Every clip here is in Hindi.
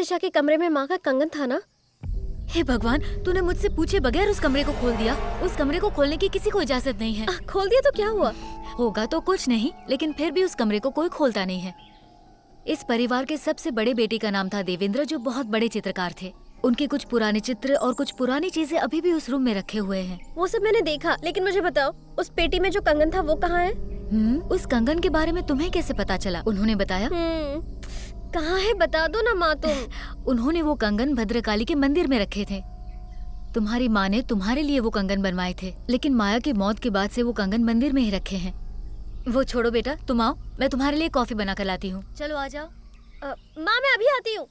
दिशा के कमरे में माँ का कंगन था ना? हे भगवान, तूने मुझसे पूछे बगैर उस कमरे को खोल दिया। उस कमरे को खोलने की किसी को इजाजत नहीं है। खोल दिया तो क्या हुआ? होगा तो कुछ नहीं, लेकिन फिर भी उस कमरे को कोई खोलता नहीं है। इस परिवार के सबसे बड़े बेटे का नाम था देवेंद्र, जो बहुत बड़े चित्रकार थे। उनके कुछ पुराने चित्र और कुछ पुरानी चीजें अभी भी उस रूम में रखे हुए हैं। वो सब मैंने देखा, लेकिन मुझे बताओ उस पेटी में जो कंगन था वो कहाँ है? उस कंगन के बारे में तुम्हें कैसे पता चला? उन्होंने बताया? कहाँ है बता दो ना माँ तुम। उन्होंने वो कंगन भद्रकाली के मंदिर में रखे थे। तुम्हारी माँ ने तुम्हारे लिए वो कंगन बनवाए थे, लेकिन माया की मौत के बाद से वो कंगन मंदिर में ही रखे हैं। वो छोड़ो बेटा, तुम आओ, मैं तुम्हारे लिए कॉफी बना कर लाती हूँ। चलो आ जाओ। माँ मैं अभी आती हूँ।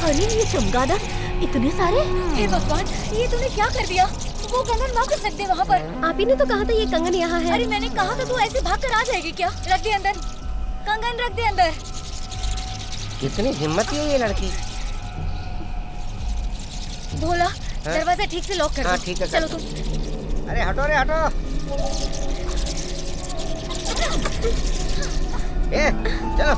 अरे ये चमगादड़, इतने सारे! हे भगवान, ये तूने क्या कर दिया? वो कंगन वापस रख दे वहाँ पर। आप ही ने तो कहा था ये कंगन यहाँ है। अरे मैंने कहा था, तू ऐसे भाग कर आ जाएगी क्या? रख दे अंदर, कंगन रख दे अंदर। कितनी हिम्मत है ये लड़की। भोला, दरवाजा ठीक से लॉक कर दो। ठीक है। चलो तुम। अरे हटो रे हटो। चलो।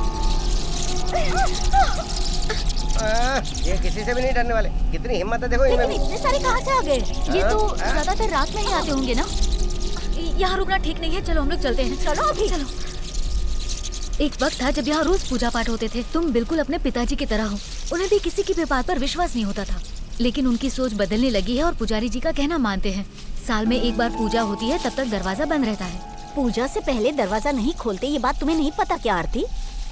ये किसी से भी नहीं डरने वाले। कितनी हिम्मत है देखो इनमें। लेकिन इतने सारे कहाँ से आ गए? ये तो ज्यादातर रात में ही आते होंगे ना। यहाँ रुकना ठीक नहीं है, चलो हम लोग चलते हैं। चलो अभी चलो। एक वक्त था जब यहाँ रोज पूजा पाठ होते थे। तुम बिल्कुल अपने पिताजी की तरह हो। उन्हें भी किसी की भी बात पर विश्वास नहीं होता था, लेकिन उनकी सोच बदलने लगी है और पुजारी जी का कहना मानते हैं। साल में एक बार पूजा होती है, तब तक दरवाजा बंद रहता है। पूजा से पहले दरवाजा नहीं खोलते, ये बात तुम्हें नहीं पता क्या आरती?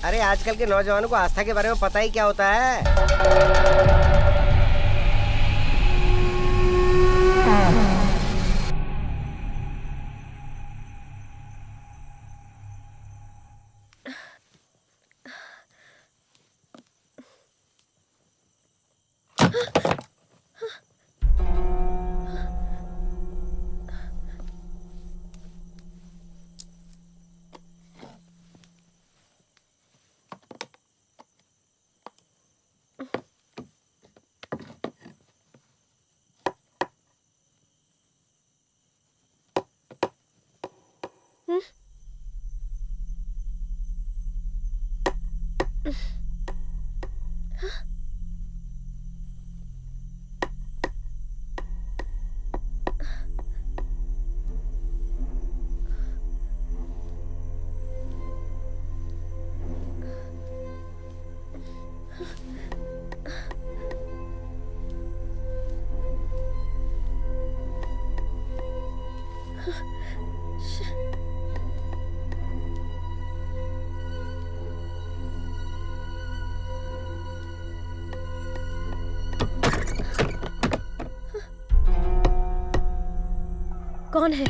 अरे आजकल के नौजवानों को आस्था के बारे में पता ही क्या होता है। कौन है?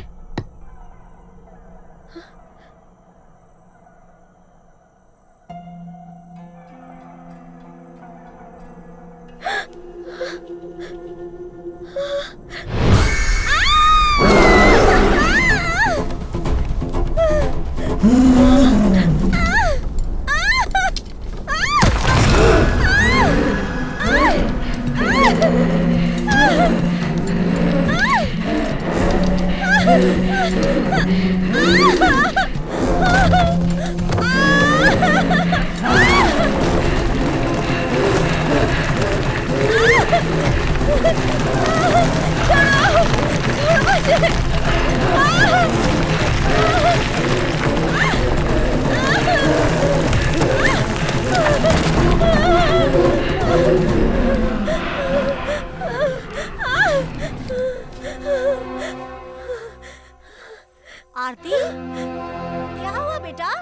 क्या हुआ बेटा?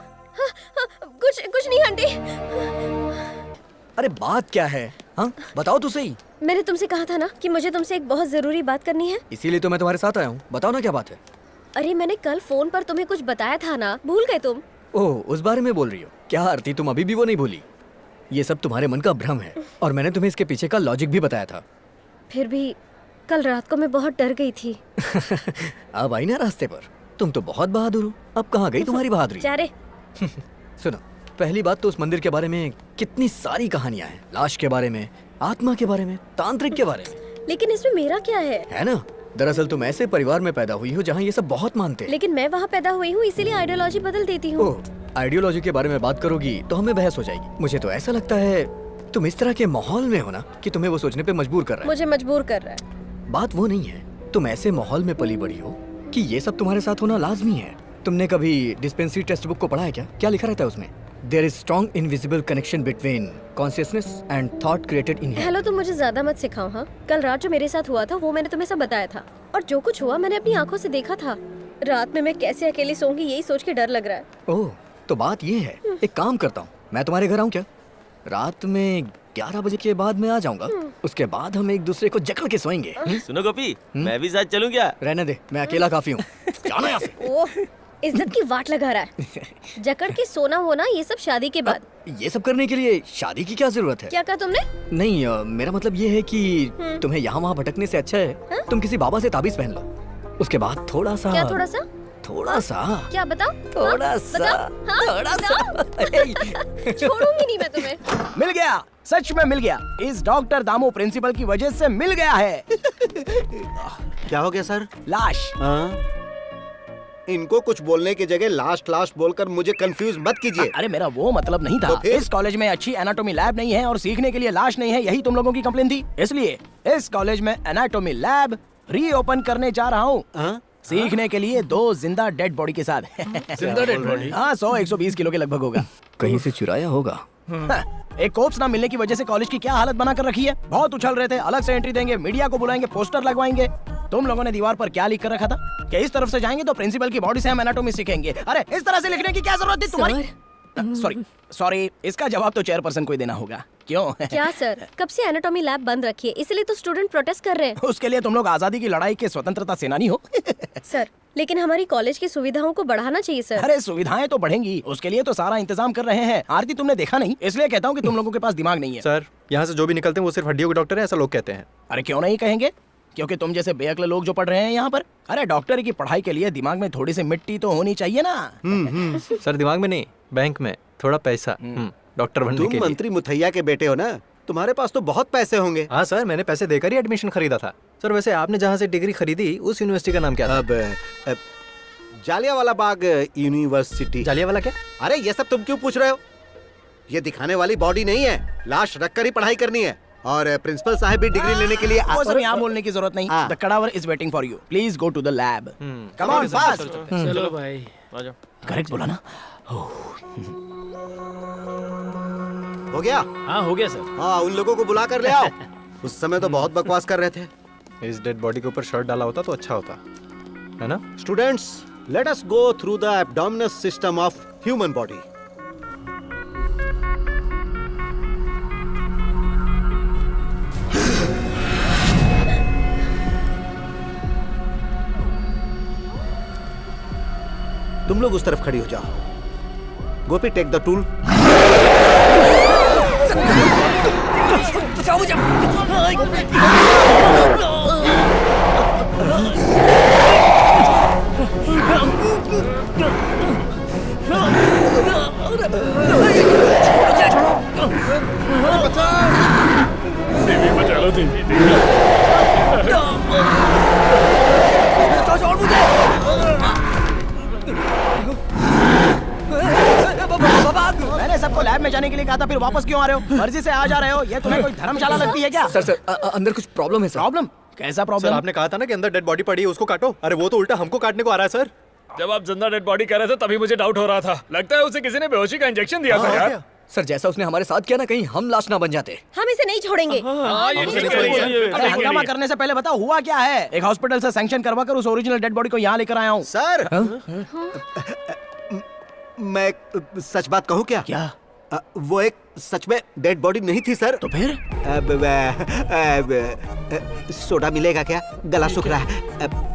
कुछ नहीं आंटी। अरे बात क्या है? हाँ बताओ तो सही। मैंने तुमसे कहा था ना कि मुझे तुमसे एक बहुत जरूरी बात करनी है। इसीलिए तो मैं तुम्हारे साथ आया हूँ। बताओ ना क्या बात है। अरे मैंने कल फोन पर तुम्हें कुछ बताया था ना, भूल गए तुम? ओह उस बारे में बोल रही हो क्या आरती? तुम अभी भी वो नहीं भूली? ये सब तुम्हारे मन का भ्रम है और मैंने तुम्हें इसके पीछे का लॉजिक भी बताया था। फिर भी कल रात को मैं बहुत डर गई थी। अब आई ना रास्ते पर। तुम तो बहुत बहादुर हो। अब कहाँ गई तुम्हारी बहादुरी? जा रे। सुनो, पहली बात तो उस मंदिर के बारे में कितनी सारी कहानियां हैं। लाश के बारे में, आत्मा के बारे में, तांत्रिक के बारे में। लेकिन इसमें मेरा क्या है ना? दरअसल तुम ऐसे परिवार में पैदा हुई हो जहाँ ये सब बहुत मानते हैं। लेकिन मैं वहाँ पैदा हुई हूँ, इसीलिए आइडियोलॉजी बदल देती हूँ। ओह, आइडियोलॉजी के बारे में बात करोगी तो हमें बहस हो जाएगी। मुझे तो ऐसा लगता है तुम इस तरह के माहौल में हो ना कि तुम्हें वो सोचने पे मजबूर कर रहा है। मुझे मजबूर कर रहा है। बात वो नहीं है। तुम ऐसे माहौल में पली बड़ी हो कि ये सब तुम्हारे साथ होना लाजमी है। तुमने कभी डिस्पेंसरी टेक्स्ट बुक को पढ़ा है क्या? क्या लिखा रहता है उसमें? There is strong invisible connection between consciousness and thought created in here. Hello, तुम मुझे ज्यादा मत सिखाओ। हाँ, कल रात जो मेरे साथ हुआ था वो मैंने तुम्हें सब बताया था, और जो कुछ हुआ मैंने अपनी आंखों से देखा था। रात में मैं कैसे अकेली सोऊंगी यही सोच के डर लग रहा है। ओह, तो बात ये है। एक काम करता हूँ, मैं तुम्हारे घर आऊँ क्या? रात में 11 बजे के बाद मैं आ जाऊंगा। उसके बाद हम एक दूसरे को जकड़ के सोएंगे। सुनो गोपी, मैं भी साथ चलूं क्या? रहने दे, मैं अकेला काफी हूँ। जाना यहाँ से। ओह, इज्जत की वाट लगा रहा है। जकड़ के सोना होना ये सब शादी के बाद। ये सब करने के लिए शादी की क्या जरूरत है? क्या कहा तुमने? नहीं, मेरा मतलब ये है कि तुम्हें यहाँ वहाँ भटकने से अच्छा है तुम किसी बाबा से ताबीज पहन लो। उसके बाद थोड़ा सा। क्या थोड़ा सा? थोड़ा सा क्या? बताओ। थोड़ा सा। थोड़ा सा। छोड़ूंगी नहीं मैं तुम्हें। मिल गया, सच में मिल गया। इस डॉक्टर दामू प्रिंसिपल की वजह से मिल गया है। क्या हो गया सर? लाश। इनको कुछ बोलने की जगह लास्ट लास्ट बोलकर मुझे कंफ्यूज मत कीजिए। अरे मेरा वो मतलब नहीं था। तो फिर? इस कॉलेज में अच्छी एनाटॉमी लैब नहीं है और सीखने के लिए लाश नहीं है, यही तुम लोगों की कंप्लेन थी। इसलिए इस कॉलेज में एनाटॉमी लैब रीओपन करने जा रहा हूँ। सीखने के लिए 2 जिंदा डेड बॉडी के साथ। जिंदा डेड बॉडी? हाँ, 100-120 किलो के लगभग होगा। कहीं से चुराया होगा। एक कोप्स ना मिलने की वजह से कॉलेज की क्या हालत बना कर रखी है। बहुत उछल रहे थे, अलग से एंट्री देंगे, मीडिया को बुलाएंगे, पोस्टर लगवाएंगे। तुम लोगों ने दीवार पर क्या लिख कर रखा था कि इस तरफ से जाएंगे तो प्रिंसिपल की बॉडी से हम एनाटॉमी सीखेंगे। अरे इस तरह से लिखने की क्या जरूरत थी तुम्हारी? सॉरी, इसका जवाब तो चेयरपर्सन को ही देना होगा। क्यों? क्या सर, कब से एनाटॉमी लैब बंद रखी है, इसलिए तो स्टूडेंट प्रोटेस्ट कर रहे हैं। उसके लिए तुम लोग आजादी की लड़ाई के स्वतंत्रता सेनानी हो। सर, लेकिन हमारी कॉलेज की सुविधाओं को बढ़ाना चाहिए सर। अरे सुविधाएं तो बढ़ेंगी, उसके लिए तो सारा इंतजाम कर रहे हैं। आरती तुमने देखा नहीं, इसलिए कहता हूँ कि तुम लोगों के पास दिमाग नहीं है। सर, यहाँ से जो भी निकलते हैं वो सिर्फ हड्डियों के डॉक्टर हैं, ऐसा लोग कहते हैं। अरे क्यों नहीं कहेंगे? क्योंकि तुम जैसे बेअक्ल लोग जो पढ़ रहे हैं यहाँ पर। अरे डॉक्टरी की पढ़ाई के लिए दिमाग में थोड़ी सी मिट्टी तो होनी चाहिए ना। सर दिमाग में नहीं, बैंक में थोड़ा पैसा। डॉक्टर बनने तुम के लिए। मंत्री मुथैया के बेटे हो ना, तुम्हारे पास तो बहुत पैसे होंगे। हाँ सर, मैंने पैसे देकर ही एडमिशन खरीदा था। सर वैसे आपने जहाँ से डिग्री खरीदी उस यूनिवर्सिटी का नाम क्या था? अब जालियांवाला बाग यूनिवर्सिटी। जालियांवाला क्या? अरे ये सब तुम क्यों पूछ रहे हो? ये दिखाने वाली बॉडी नहीं है, लाश रखकर ही पढ़ाई करनी है। और प्रिंसिपल साहब भी डिग्री लेने के लिए वो सब यहाँ बोलने की जरूरत नहीं। The cadaver is waiting for you, please go to the lab. Come on fast. चलो भाई, आ जाओ। करेक्ट बोला ना? हो गया? हाँ हो गया सर। हाँ, उन लोगों को बुला कर ले आओ। उस समय तो बहुत बकवास कर रहे थे। इस डेड बॉडी के ऊपर शर्ट डाला होता तो अच्छा होता है ना? Students, let us go through the abdominal system of human body. तुम लोग उस तरफ खड़ी हो जाओ। गोपी, टेक द टूल। मैंने सबको लैब में जाने के लिए कहा था, फिर वापस क्यों आ रहे हो? मर्जी से आ जा रहे हो? ये तुम्हें कोई धर्मशाला लगती है क्या? सर अंदर कुछ प्रॉब्लम है सर। प्रॉब्लम? कैसा सर प्रॉब्लम? आपने कहा था ना कि अंदर डेड बॉडी पड़ी है, उसको काटो। अरे वो तो उल्टा हमको काटने को आ रहा है सर। जब आप जिंदा डेड बॉडी कह रहे थे तभी मुझे डाउट हो रहा था। लगता है उसे किसी ने बेहोशी का इंजेक्शन दिया था यार। सर जैसा उसने हमारे साथ किया ना, कहीं हम लाश ना बन जाते। हम इसे नहीं छोड़ेंगे। अरे हंगामा करने से पहले बताओ हुआ क्या है? एक हॉस्पिटल से सैंक्शन करवा कर उस ओरिजिनल डेड बॉडी को यहाँ लेकर आया हूँ। सर, मैं एक सच बात कहूँ क्या? क्या? वो एक सच में डेड बॉडी नहीं थी सर। तो फिर? सोडा मिलेगा क्या? गला सूख रहा है।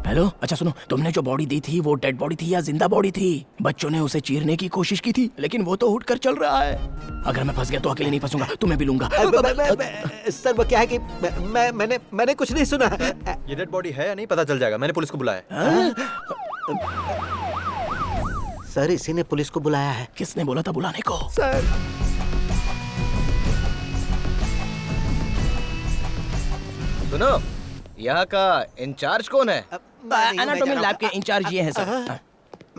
हेलो, अच्छा सुनो, तुमने जो बॉडी दी थी वो डेड बॉडी थी या जिंदा बॉडी थी? बच्चों ने उसे चीरने की कोशिश की थी लेकिन वो तो उठकर चल रहा है। अगर मैं फंस गया तो अकेले नहीं फंसूंगा, तुम्हें भी लूंगा। सर वो क्या है कि मैंने कुछ नहीं सुना। ये डेड बॉडी है या नहीं पता चल जाएगा, मैंने पुलिस को बुलाया है। सर इसी ने पुलिस को बुलाया है। किसने बोला था बुलाने को? सर सुनो, यहाँ का इंचार्ज कौन है? एनाटॉमी लैब के इंचार्ज ये हैं सर।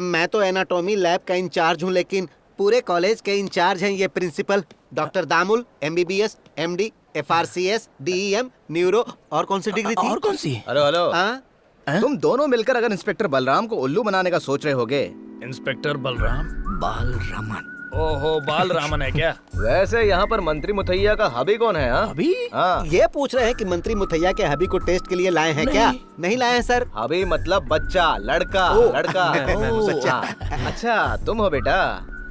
मैं तो एनाटॉमी लैब का इंचार्ज हूँ, लेकिन पूरे कॉलेज के इंचार्ज हैं ये प्रिंसिपल डॉक्टर दामुल, MBBS, MD, FRCS, DEM, neuro. और कौन सी डिग्री थी? और कौन सी? हेलो हेलो, हाँ? तुम दोनों मिलकर अगर इंस्पेक्टर बलराम को उल्लू बनाने का सोच रहे होगे। इंस्पेक्टर बलराम? बालरामन। ओहो, बालरामन है क्या? वैसे यहाँ पर मंत्री मुथैया का हबी कौन है? हाँ अभी? हाँ, ये पूछ रहे हैं कि मंत्री मुथैया के हबी को टेस्ट के लिए लाए हैं क्या? नहीं लाए हैं सर। हबी मतलब बच्चा, लड़का, लड़का। हाँ। अच्छा तुम हो बेटा।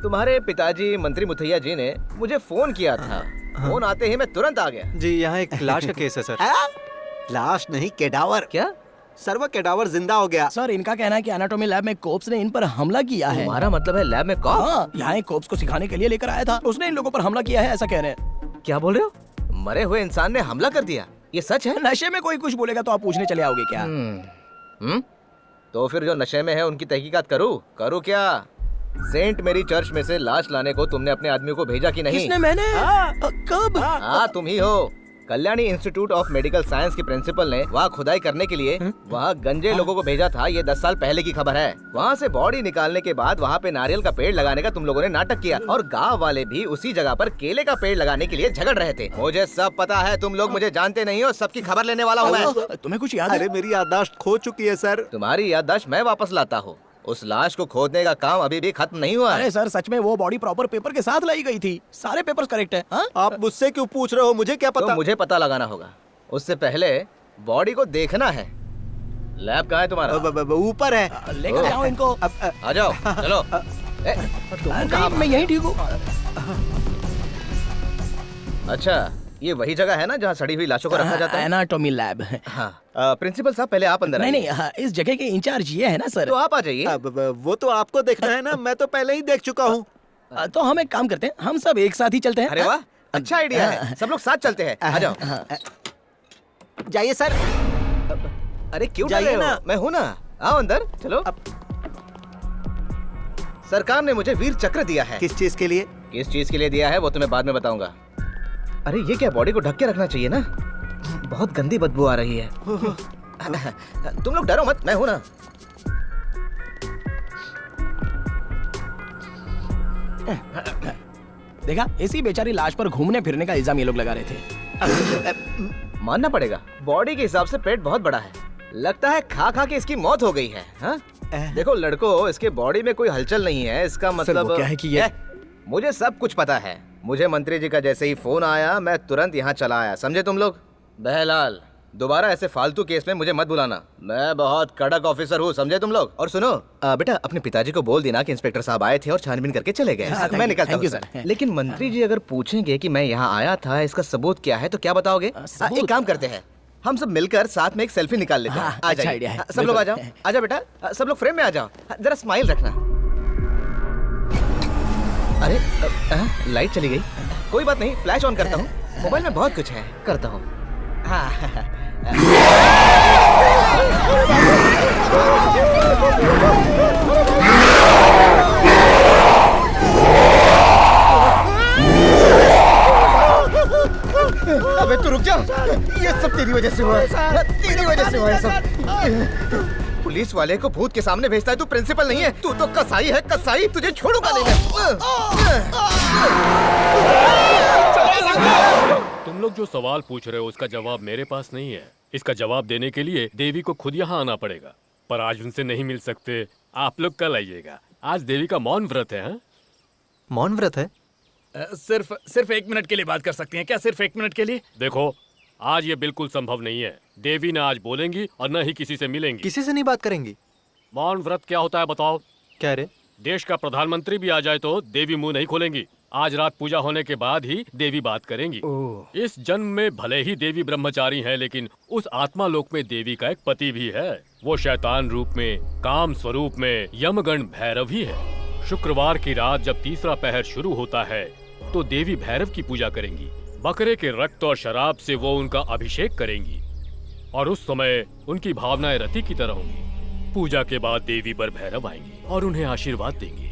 तुम्हारे पिताजी मंत्री मुथैया जी ने मुझे फोन किया था। फोन आते ही मैं तुरंत आ गया। जी यहाँ एक लाश का केस है सर। लाश नहीं, केडावर। क्या? सर वो केडावर जिंदा हो गया। सर इनका कहना है कि एनाटॉमी लैब में कोप्स ने इन पर हमला किया है। तुम्हारा मतलब है लैब में कॉप? हाँ, यहाँ एक कोप्स को सिखाने के लिए लेकर आया था, उसने इन लोगों पर हमला किया है, ऐसा कह रहे हैं। क्या बोल रहे हो? मरे हुए इंसान ने हमला कर दिया? ये सच है? नशे में कोई कुछ बोलेगा तो आप पूछने चले आओगे क्या? तो फिर जो नशे में है उनकी तहकीकात करूँ क्या? सेंट मेरी चर्च में से लाश लाने को तुमने अपने आदमी को भेजा कि नहीं? किसने? मैंने? कब? हाँ तुम ही हो। Kalyani institute of medical science के प्रिंसिपल ने वहाँ खुदाई करने के लिए वहाँ गंजे लोगों को भेजा था। ये 10 साल पहले की खबर है। वहाँ से बॉडी निकालने के बाद वहाँ पे नारियल का पेड़ लगाने का तुम लोगों ने नाटक किया और गांव वाले भी उसी जगह पर केले का पेड़ लगाने के लिए झगड़ रहे थे। मुझे सब पता है, तुम लोग मुझे जानते नहीं हो, सबकी खबर लेने वाला हूँ मैं। तुम्हें कुछ याद है? अरे मेरी याददाश्त खो चुकी है सर। तुम्हारी याददाश्त मैं वापस लाता हूँ। उस लाश को खोदने का काम अभी भी खत्म नहीं हुआ है। अरे सर सच में वो बॉडी प्रॉपर पेपर के साथ लाई गई थी, सारे पेपर्स करेक्ट है। हाँ? आप मुझसे क्यों पूछ रहे हो? मुझे क्या तो पता? मुझे पता लगाना होगा। उससे पहले बॉडी को देखना है। लैब कहाँ है तुम्हारा? ऊपर है। लेकर जाओ इनको। आ जाओ, चलो। तुम कहाँ? मैं यहीं ठीक हूँ। अच्छा, ये वही जगह है ना जहाँ सड़ी हुई लाशों को रखा जाता है? Anatomy lab. हाँ। प्रिंसिपल साहब पहले आप अंदर नहीं आइए। नहीं, हाँ, इस जगह के इंचार्ज ये है ना सर। तो आप आ जाइए। वो तो आपको देखना है ना, मैं तो पहले ही देख चुका हूँ। तो हम एक काम करते हैं, हम सब एक साथ ही चलते हैं। अरे वाह, अच्छा आइडिया है। सब लोग साथ चलते हैं। आ जाओ। जाइए सर। अरे क्यों डर जाइए रहे हो? ना। मैं हूँ ना, आओ अंदर चलो। सरकार ने मुझे वीर चक्र दिया है। किस चीज के लिए? किस चीज के लिए दिया है वो तुम्हें बाद में बताऊंगा। अरे ये क्या, बॉडी को ढक के रखना चाहिए ना, बहुत गंदी बदबू आ रही है। तुम लोग डरो मत, मैं हूं ना। देखा, इसी बेचारी लाश पर घूमने फिरने का इल्जाम ये लोग लगा रहे थे। मानना पड़ेगा, बॉडी के हिसाब से पेट बहुत बड़ा है। लगता है खा खा के इसकी मौत हो गई है। हाँ? देखो लड़को, इसके बॉडी में कोई हलचल नहीं है, इसका मतलब वो क्या है कि ये मुझे सब कुछ पता है। मुझे मंत्री जी का जैसे ही फोन आया मैं तुरंत यहाँ चला आया, समझे तुम लोग? बहलाल, दोबारा ऐसे फालतू केस में मुझे मत बुलाना, मैं बहुत कड़क ऑफिसर हूँ, समझे तुम लोग? और सुनो बेटा, अपने पिताजी को बोल देना कि इंस्पेक्टर साहब आए थे और छानबीन करके चले गए। मैं निकलता हूँ सर। लेकिन मंत्री जी अगर पूछेंगे कि मैं यहाँ आया था, इसका सबूत क्या है, तो क्या बताओगे? एक काम करते हैं, हम सब मिलकर साथ में एक सेल्फी निकाल लेते हैं। आ अच्छा आइडिया जाइए, है। सब लोग आ जाओ। आ जाओ बेटा, सब लोग फ्रेम में आ जाओ। जरा स्माइल रखना। अरे लाइट चली गई, कोई बात नहीं, फ्लैश ऑन करता हूँ। मोबाइल में बहुत कुछ है, करता हूँ। अबे तू रुक जा, ये सब तेरी वजह से हुआ है, तेरी वजह से हुआ है सब। पुलिस वाले को भूत के सामने भेजता है, तू प्रिंसिपल नहीं है, तू तो कसाई है, कसाई। तुझे छोड़ूंगा नहीं मैं। तुम लोग जो सवाल पूछ रहे हो उसका जवाब मेरे पास नहीं है। इसका जवाब देने के लिए देवी को खुद यहाँ आना पड़ेगा, पर आज उनसे नहीं मिल सकते। आप लोग कल आइएगा, आज देवी का मौन व्रत है। हाँ? मौन व्रत है? सिर्फ 1 मिनट के लिए बात कर सकते हैं क्या? सिर्फ 1 मिनट के लिए? देखो, आज ये बिल्कुल संभव नहीं है। देवी न आज बोलेंगी और न ही किसी से मिलेंगी। किसी से नहीं बात करेंगी? मौन व्रत क्या होता है बताओ? क्या रे? देश का प्रधानमंत्री भी आ जाए तो देवी मुंह नहीं खोलेंगी। आज रात पूजा होने के बाद ही देवी बात करेंगी। इस जन्म में भले ही देवी ब्रह्मचारी है, लेकिन उस आत्मा लोक में देवी का एक पति भी है। वो शैतान रूप में, काम स्वरूप में यमगण भैरव ही है। शुक्रवार की रात जब तीसरा पहर शुरू होता है तो देवी भैरव की पूजा करेंगी। बकरे के रक्त और शराब से वो उनका अभिषेक करेंगी और उस समय उनकी भावनाएं रति की तरह होंगी। पूजा के बाद देवी बर भैरव आएंगे और उन्हें आशीर्वाद देंगे।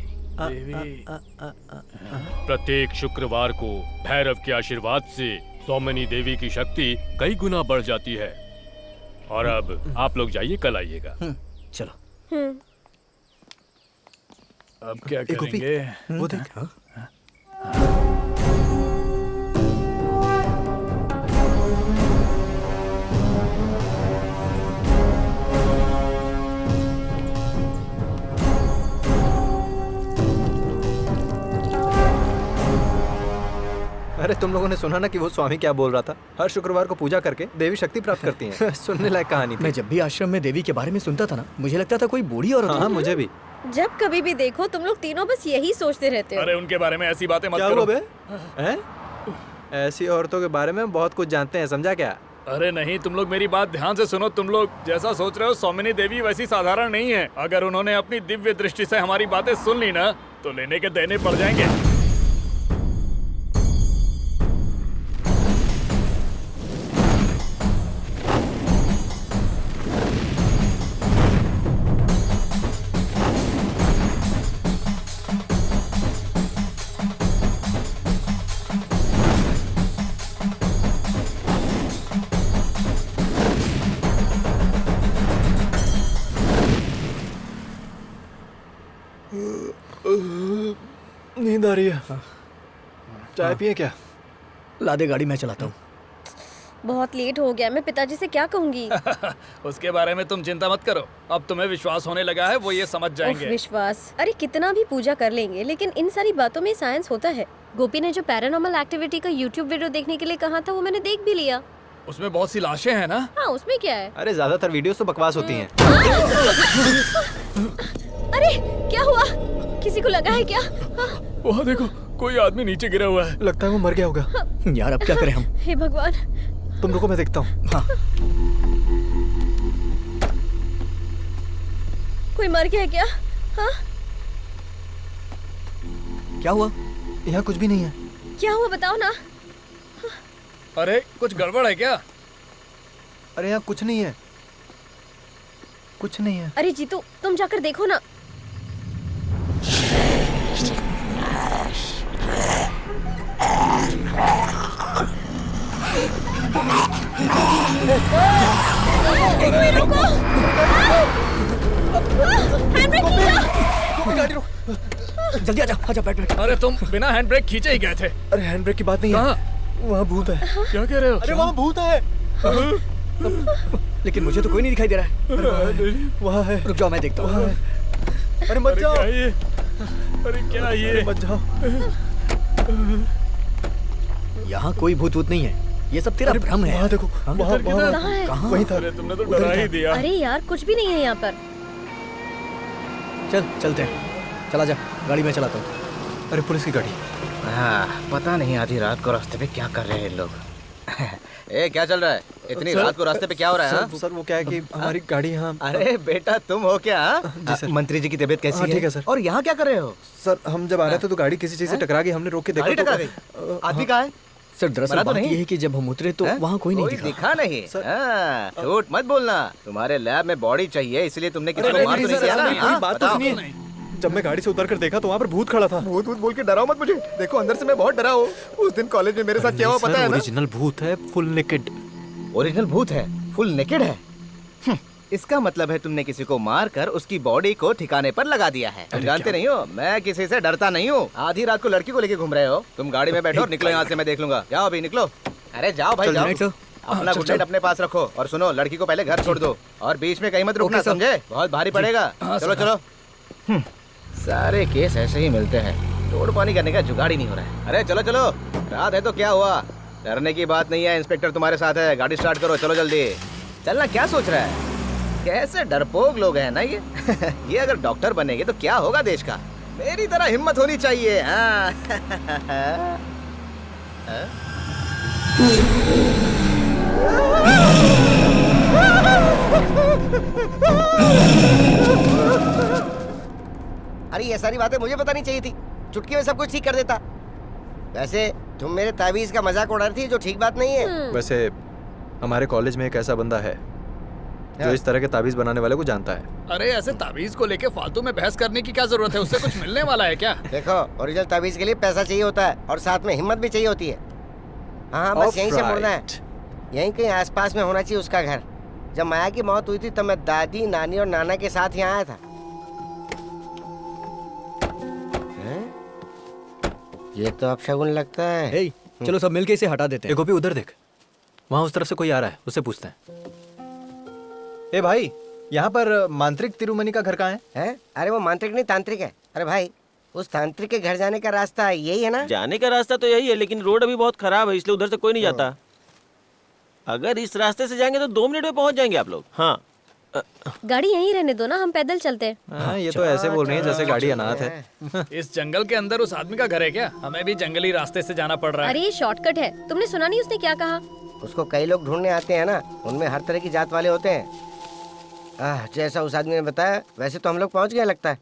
प्रत्येक शुक्रवार को भैरव के आशीर्वाद से सौमनी देवी की शक्ति कई गुना बढ़ जाती है। और अब आप लोग जाइए, कल आइएगा। चलो। अब क्या करेंगे? वो देख। अरे तुम लोगों ने सुना ना कि वो स्वामी क्या बोल रहा था? हर शुक्रवार को पूजा करके देवी शक्ति प्राप्त करती हैं। सुनने लायक कहानी थी। मैं जब भी आश्रम में देवी के बारे में सुनता था ना, मुझे लगता था कोई बूढ़ी औरत है। हाँ, मुझे भी। जब कभी भी देखो तुम लोग तीनों बस यही सोचते रहते हो। अरे उनके बारे में ऐसी बातें मत क्या करो। हुआ बे? हैं? ऐसी औरतों के बारे में बहुत कुछ जानते हैं, समझा क्या? अरे नहीं, तुम लोग मेरी बात ध्यान से सुनो। तुम लोग जैसा सोच रहे हो सौमिनी देवी वैसी साधारण नहीं है। अगर उन्होंने अपनी दिव्य दृष्टि से हमारी बातें सुन ली ना तो लेने के देने पड़ जाएंगे। नींद आ रही है। चाय पिए क्या? ला दे गाड़ी, मैं चलाता हूँ। बहुत लेट हो गया, मैं पिताजी से क्या कहूँगी? उसके बारे में तुम चिंता मत करो। अब तुम्हें विश्वास होने लगा है, वो ये समझ जाएंगे। विश्वास? अरे कितना भी पूजा कर लेंगे, लेकिन इन सारी बातों में साइंस होता है। गोपी ने जो पैरानॉर्मल एक्टिविटी का यूट्यूब वीडियो देखने के लिए कहा था वो मैंने देख भी लिया। उसमें बहुत सी लाशें हैं ना? हाँ, उसमें क्या है? अरे ज्यादातर वीडियोस तो बकवास होती हैं। अरे क्या हुआ? किसी को लगा है क्या? वहाँ देखो, कोई आदमी नीचे गिरा हुआ है। लगता है वो मर गया होगा। यार अब क्या करें हम? हे भगवान। तुम रुको, मैं देखता हूँ। हाँ। कोई मर गया क्या? हाँ? क्या हुआ? यहाँ कुछ भी नहीं है। क्या हुआ बताओ ना। अरे कुछ गड़बड़ है क्या? अरे यहाँ कुछ नहीं है, कुछ नहीं है। अरे जीतू, तुम जाकर देखो ना। रुको। हैंडब्रेक खींचो। गाड़ी रोक। जल्दी आजा, आजा, बैठ बैठ। अरे तुम बिना हैंड ब्रेक खींचे ही गए थे। अरे हैंड ब्रेक की बात नहीं है, वहाँ भूत है। क्या कह रहे हो? अरे वहाँ भूत है। लेकिन मुझे तो कोई नहीं दिखाई दे रहा है। वहाँ है। रुक जाओ, मैं देखता हूँ। अरे मत जाओ। अरे क्या ये? मत जाओ। यहाँ कोई भूत वूत नहीं है, ये सब तेरा भ्रम है। वहाँ देखो, वहाँ कहाँ है? कहाँ? वहीं था। अरे तुमने तो डरा ही दिया। अरे यार कुछ भी नहीं है यहाँ पर। चल चलते हैं, चला जा, गाड़ी में चलाता हूँ। अरे पुलिस की गाड़ी। हाँ, पता नहीं आधी रात को रास्ते पे क्या कर रहे हैं लोग। ए, क्या चल रहा है? इतनी रात को रास्ते पे क्या हो रहा है? सर वो क्या है कि हमारी गाड़ी यहाँ। अरे बेटा तुम हो क्या? जी सर। मंत्री जी की तबीयत कैसी है? ठीक है सर। और यहाँ क्या कर रहे हो? सर हम जब आ रहे थे तो गाड़ी किसी चीज से टकरा गई, हमने रोक के देखा। गाड़ी तो टकरा गई? आदमी कहाँ है? सर दरअसल मरा तो बात नहीं? ये है कि जब हम उतरे तो वहाँ कोई नहीं दिखा नहीं। हाँ, झूठ मत बोलना। तुम्हारे लैब में बॉडी चाहिए, इसलिए तुमने किसी को मार तो नहीं दिया ना? बात तो सुनिए। जब मैं गाड़ी से उतर कर देखा तो वहाँ पर भूत खड़ा था। भूत भूत बोल के डराओ मत मुझे। देखो अंदर से मैं बहुत डरा हूँ। उस दिन कॉलेज में मेरे साथ क्या हुआ पता है ना? ओरिजिनल भूत है, फुल नेकेड। ओरिजिनल भूत है, फुल नेकेड है। इसका मतलब है तुमने किसी को मार कर उसकी बॉडी को ठिकाने पर लगा दिया है। तुम जानते नहीं हो, मैं किसी से डरता नहीं हूँ। आधी रात को लड़की को लेके घूम रहे हो। तुम गाड़ी में बैठो और निकलो यहाँ से, मैं देख लूंगा। जाओ अभी निकलो। अरे जाओ भाई जाओ। अपना गुड नाइट अपने पास रखो और सुनो, लड़की को पहले घर छोड़ दो और बीच में कहीं मत रुकना, समझे? बहुत भारी पड़ेगा। चलो चलो। सारे केस ऐसे ही मिलते हैं, तोड़ पानी करने का जुगाड़ ही नहीं हो रहा है। अरे चलो चलो, रात है तो क्या हुआ, डरने की बात नहीं है। इंस्पेक्टर तुम्हारे साथ है, गाड़ी स्टार्ट करो, चलो जल्दी। चलना, क्या सोच रहा है? कैसे डरपोक लोग हैं ना ये ये अगर डॉक्टर बनेंगे तो क्या होगा देश का। मेरी तरह हिम्मत होनी चाहिए। हाँ अरे ये सारी बातें मुझे पता नहीं चाहिए थी। चुटकी में सब कुछ ठीक कर देता। वैसे तुम मेरे ताबीज का मजाक उड़ा रही थी, जो ठीक बात नहीं है। वैसे हमारे कॉलेज में एक ऐसा बंदा है जो इस तरह के ताबीज बनाने वाले को जानता है। अरे ऐसे ताबीज को लेके फालतू में बहस करने की क्या जरूरत है? उससे कुछ मिलने वाला है क्या? देखो, ओरिजिनल ताबीज के लिए पैसा चाहिए होता है और साथ में हिम्मत भी चाहिए होती है। हाँ, बस यहीं से मुड़ना है। यहीं कहीं आसपास में होना चाहिए उसका घर। जब माया की मौत हुई थी तब मैं दादी, नानी और नाना के साथ यहाँ आया था। ये तो अपशगुन लगता है। हे, चलो सब मिलके इसे हटा देते हैं। गोपी उधर देख, वहाँ उस तरफ से कोई आ रहा है, उससे पूछते हैं। ए भाई, यहाँ पर मांत्रिक तिरुमनी का घर कहाँ है? हैं? अरे वो मांत्रिक नहीं, तांत्रिक है। अरे भाई, उस तांत्रिक के घर जाने का रास्ता यही है ना? जाने का रास्ता तो यही है, लेकिन रोड अभी बहुत खराब है, इसलिए उधर से कोई नहीं जाता। अगर इस रास्ते से जाएंगे तो 2 मिनट में पहुंच जाएंगे आप लोग। हाँ, गाड़ी यहीं रहने दो ना, हम पैदल चलते हैं। हाँ, ये तो ऐसे बोल रही है जैसे गाड़ी अनाथ है। इस जंगल के अंदर उस आदमी का घर है क्या? हमें भी जंगली रास्ते से जाना पड़ रहा है। अरे ये शॉर्टकट है, तुमने सुना नहीं उसने क्या कहा? उसको कई लोग ढूंढने आते हैं ना, उनमें हर तरह की जात वाले होते हैं। जैसा उस आदमी ने बताया वैसे तो हम लोग पहुंच गए लगता है।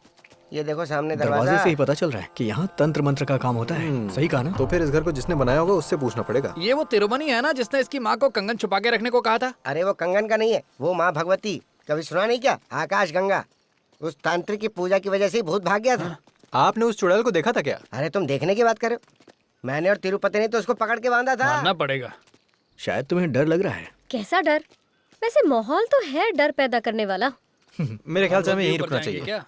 ये देखो सामने दरवाजे दरवाजा। से ही पता चल रहा है कि यहाँ तंत्र मंत्र का काम होता है। सही कहा ना? तो फिर इस घर को जिसने बनाया होगा उससे पूछना पड़ेगा। ये वो तिरुमनी है ना जिसने इसकी माँ को कंगन छुपा के रखने को कहा था? अरे वो कंगन का नहीं है, वो माँ भगवती। कभी सुना नहीं क्या? आकाश गंगा। उस तांत्रिक की पूजा की वजह से ही भूत भाग गया था। आपने उस चुड़ैल को देखा था क्या? अरे तुम देखने की बात कर रहे हो? मैंने और तिरुपति ने तो उसको पकड़ के बांधा था। मानना पड़ेगा। शायद तुम्हें डर लग रहा है। कैसा डर? वैसे माहौल तो है डर पैदा करने वाला। मेरे ख्याल से हमें यहीं रुकना चाहिए। क्या?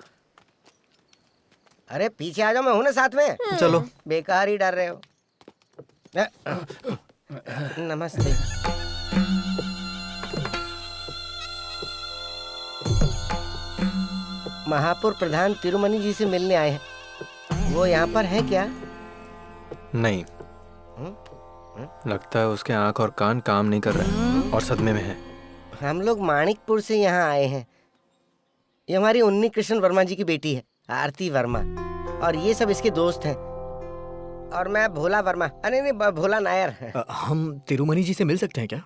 अरे पीछे आ जाओ, मैं हूं ना साथ में। चलो। बेकार ही डर रहे हो। नमस्ते। महापुर प्रधान तिरुमनी जी से मिलने आए हैं। वो यहाँ पर है क्या? नहीं, लगता है उसके आंख और कान काम नहीं कर रहे और सदमे में है। हम लोग माणिकपुर से यहाँ आए हैं। ये हमारी उन्नी कृष्ण वर्मा जी की बेटी है, आरती वर्मा, और ये सब इसके दोस्त हैं। और मैं भोला वर्मा, अरे नहीं, भोला नायर। हम तिरुमनी जी से मिल सकते हैं क्या?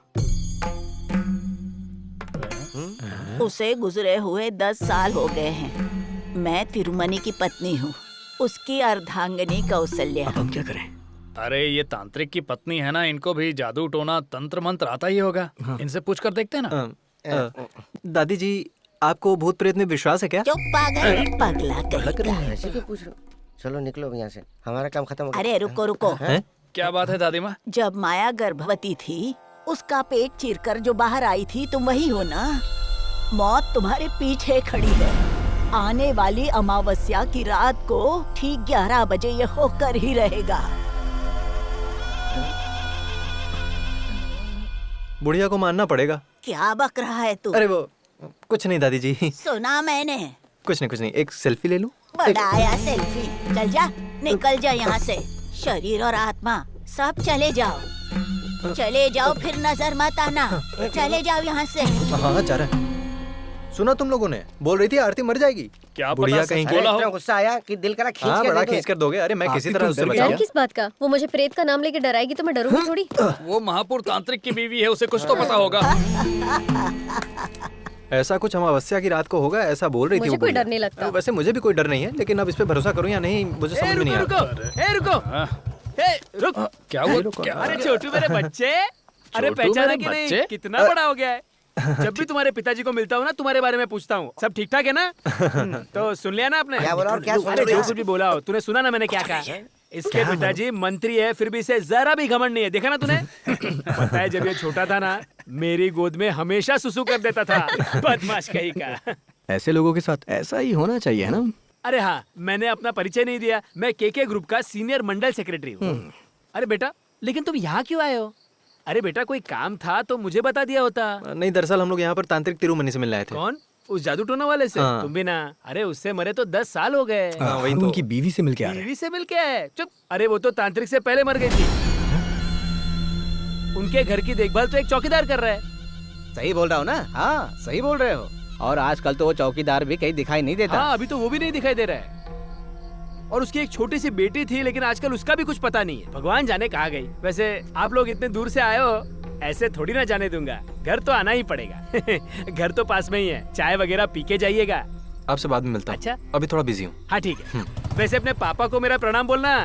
उसे गुजरे हुए 10 साल हो गए हैं। मैं तिरुमनी की पत्नी हूँ, उसकी अर्धांगिनी कौशल्या। अब हम क्या करें? अरे ये तांत्रिक की पत्नी है ना, इनको भी जादू टोना तंत्र मंत्र आता ही होगा। इनसे पूछ कर देखते हैं ना। दादी जी, आपको भूत प्रेत में विश्वास है क्या? चुप पागल, पगला कहीं का। ऐसे क्यों पूछ रहे हो? चलो निकलो यहाँ से, हमारा काम खत्म हो गया। अरे रुको रुको। क्या बात है दादी माँ? जब माया गर्भवती थी, उसका पेट चीरकर जो बाहर आई थी, तुम वही हो ना? मौत तुम्हारे पीछे खड़ी है। आने वाली अमावस्या की रात को ठीक 11 बजे ये होकर ही रहेगा। बुढ़िया को मानना पड़ेगा। क्या बक रहा है तू? अरे वो कुछ नहीं दादी जी। सुना मैंने। कुछ नहीं, एक सेल्फी ले लूं? बड़ा आया सेल्फी। चल जा, निकल जा यहाँ से। शरीर और आत्मा सब चले जाओ। चले जाओ, फिर नजर मत आना। चले जाओ यहाँ से। हाँ, जा रहा है। सुना तुम लोगों ने? बोल रही थी आरती मर जाएगी। क्या बुढ़िया पता कहीं सच की। बोला हो? इतना गुस्सा आया कि दिल करा खींच हाँ, के बड़ा दे दूं। खींच कर दोगे। अरे मैं किसी तरह उससे डर बचा। डर किस बात का? वो मुझे प्रेत का नाम लेके डराएगी तो मैं डरूंगी थोड़ी। वो महापुर तांत्रिक की बीवी है, उसे कुछ तो पता होगा। ऐसा कुछ अमावस्या की रात को होगा, ऐसा बोल रही थी मुझे वो कोई बुढ़िया। डर नहीं लगता। वैसे मुझे भी कोई डर नहीं है, लेकिन अब इस पे भरोसा करूं या नहीं मुझे समझ में नहीं आ रहा। रुक। क्या हुआ? क्या? अरे छोटू मेरे बच्चे, अरे छोटू पहचाना मेरे कि नहीं? बच्चे? कितना बड़ा हो गया है। जब भी तुम्हारे पिताजी को मिलता हूँ ना, तुम्हारे बारे में पूछता हूँ, सब ठीक ठाक है ना? तो सुन लिया ना आपने? क्या बोला और क्या सुन अरे लिया? जो कुछ भी बोला हो, तूने सुना ना मैंने क्या कहा? इसके पिताजी मंत्री है, फिर भी इसे जरा भी घमंड नहीं है। देखा ना तूने? पता है जब ये छोटा था ना, मेरी गोद में हमेशा सुसु कर देता था। बदमाश कहीं का। ऐसे लोगों के साथ ऐसा ही होना चाहिए, है ना? अरे हाँ, मैंने अपना परिचय नहीं दिया। मैं केके ग्रुप का सीनियर मंडल सेक्रेटरी हूँ। अरे बेटा, लेकिन तुम यहाँ क्यों आए हो? अरे बेटा, कोई काम था तो मुझे बता दिया होता। नहीं, दरअसल हम लोग यहाँ पर तांत्रिक तिरुमनी से मिलने आए थे। कौन? उस जादू टोना वाले से? हाँ। तुम भी ना? अरे उससे मरे तो 10 साल हो गए। वही हम तो। उनकी बीवी से मिलके आ रहे हैं। बीवी से मिल के आए? चुप। अरे वो तो तांत्रिक से पहले मर गई थी। उनके घर की देखभाल तो एक चौकीदार कर रहा है। सही बोल रहा हूँ ना? हाँ, सही बोल रहे हो। और आजकल तो वो चौकीदार भी कहीं दिखाई नहीं देता। हाँ, अभी तो वो भी नहीं दिखाई दे रहा है। और उसकी एक छोटी सी बेटी थी, लेकिन आजकल उसका भी कुछ पता नहीं है। भगवान जाने कहाँ गई। वैसे आप लोग इतने दूर से आए हो, ऐसे थोड़ी ना जाने दूंगा। घर तो आना ही पड़ेगा। घर तो पास में ही है, चाय वगैरह पी के जाइएगा। आपसे बाद में मिलता हूँ। अच्छा, अभी थोड़ा बिजी हूँ। हाँ ठीक है। वैसे अपने पापा को मेरा प्रणाम बोलना।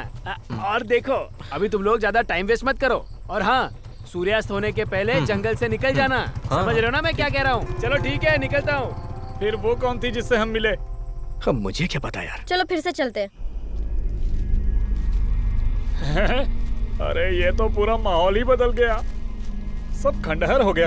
और देखो, अभी तुम लोग ज्यादा टाइम वेस्ट मत करो। और हाँ, सूर्यास्त होने के पहले जंगल से निकल जाना। समझ रहे हो ना मैं क्या कह रहा हूँ? चलो ठीक है, निकलता हूँ। फिर वो कौन थी जिससे हम मिले? अब मुझे क्या पता यार। चलो फिर से चलते हैं। अरे ये तो पूरा माहौल ही बदल गया, सब खंडहर हो गया।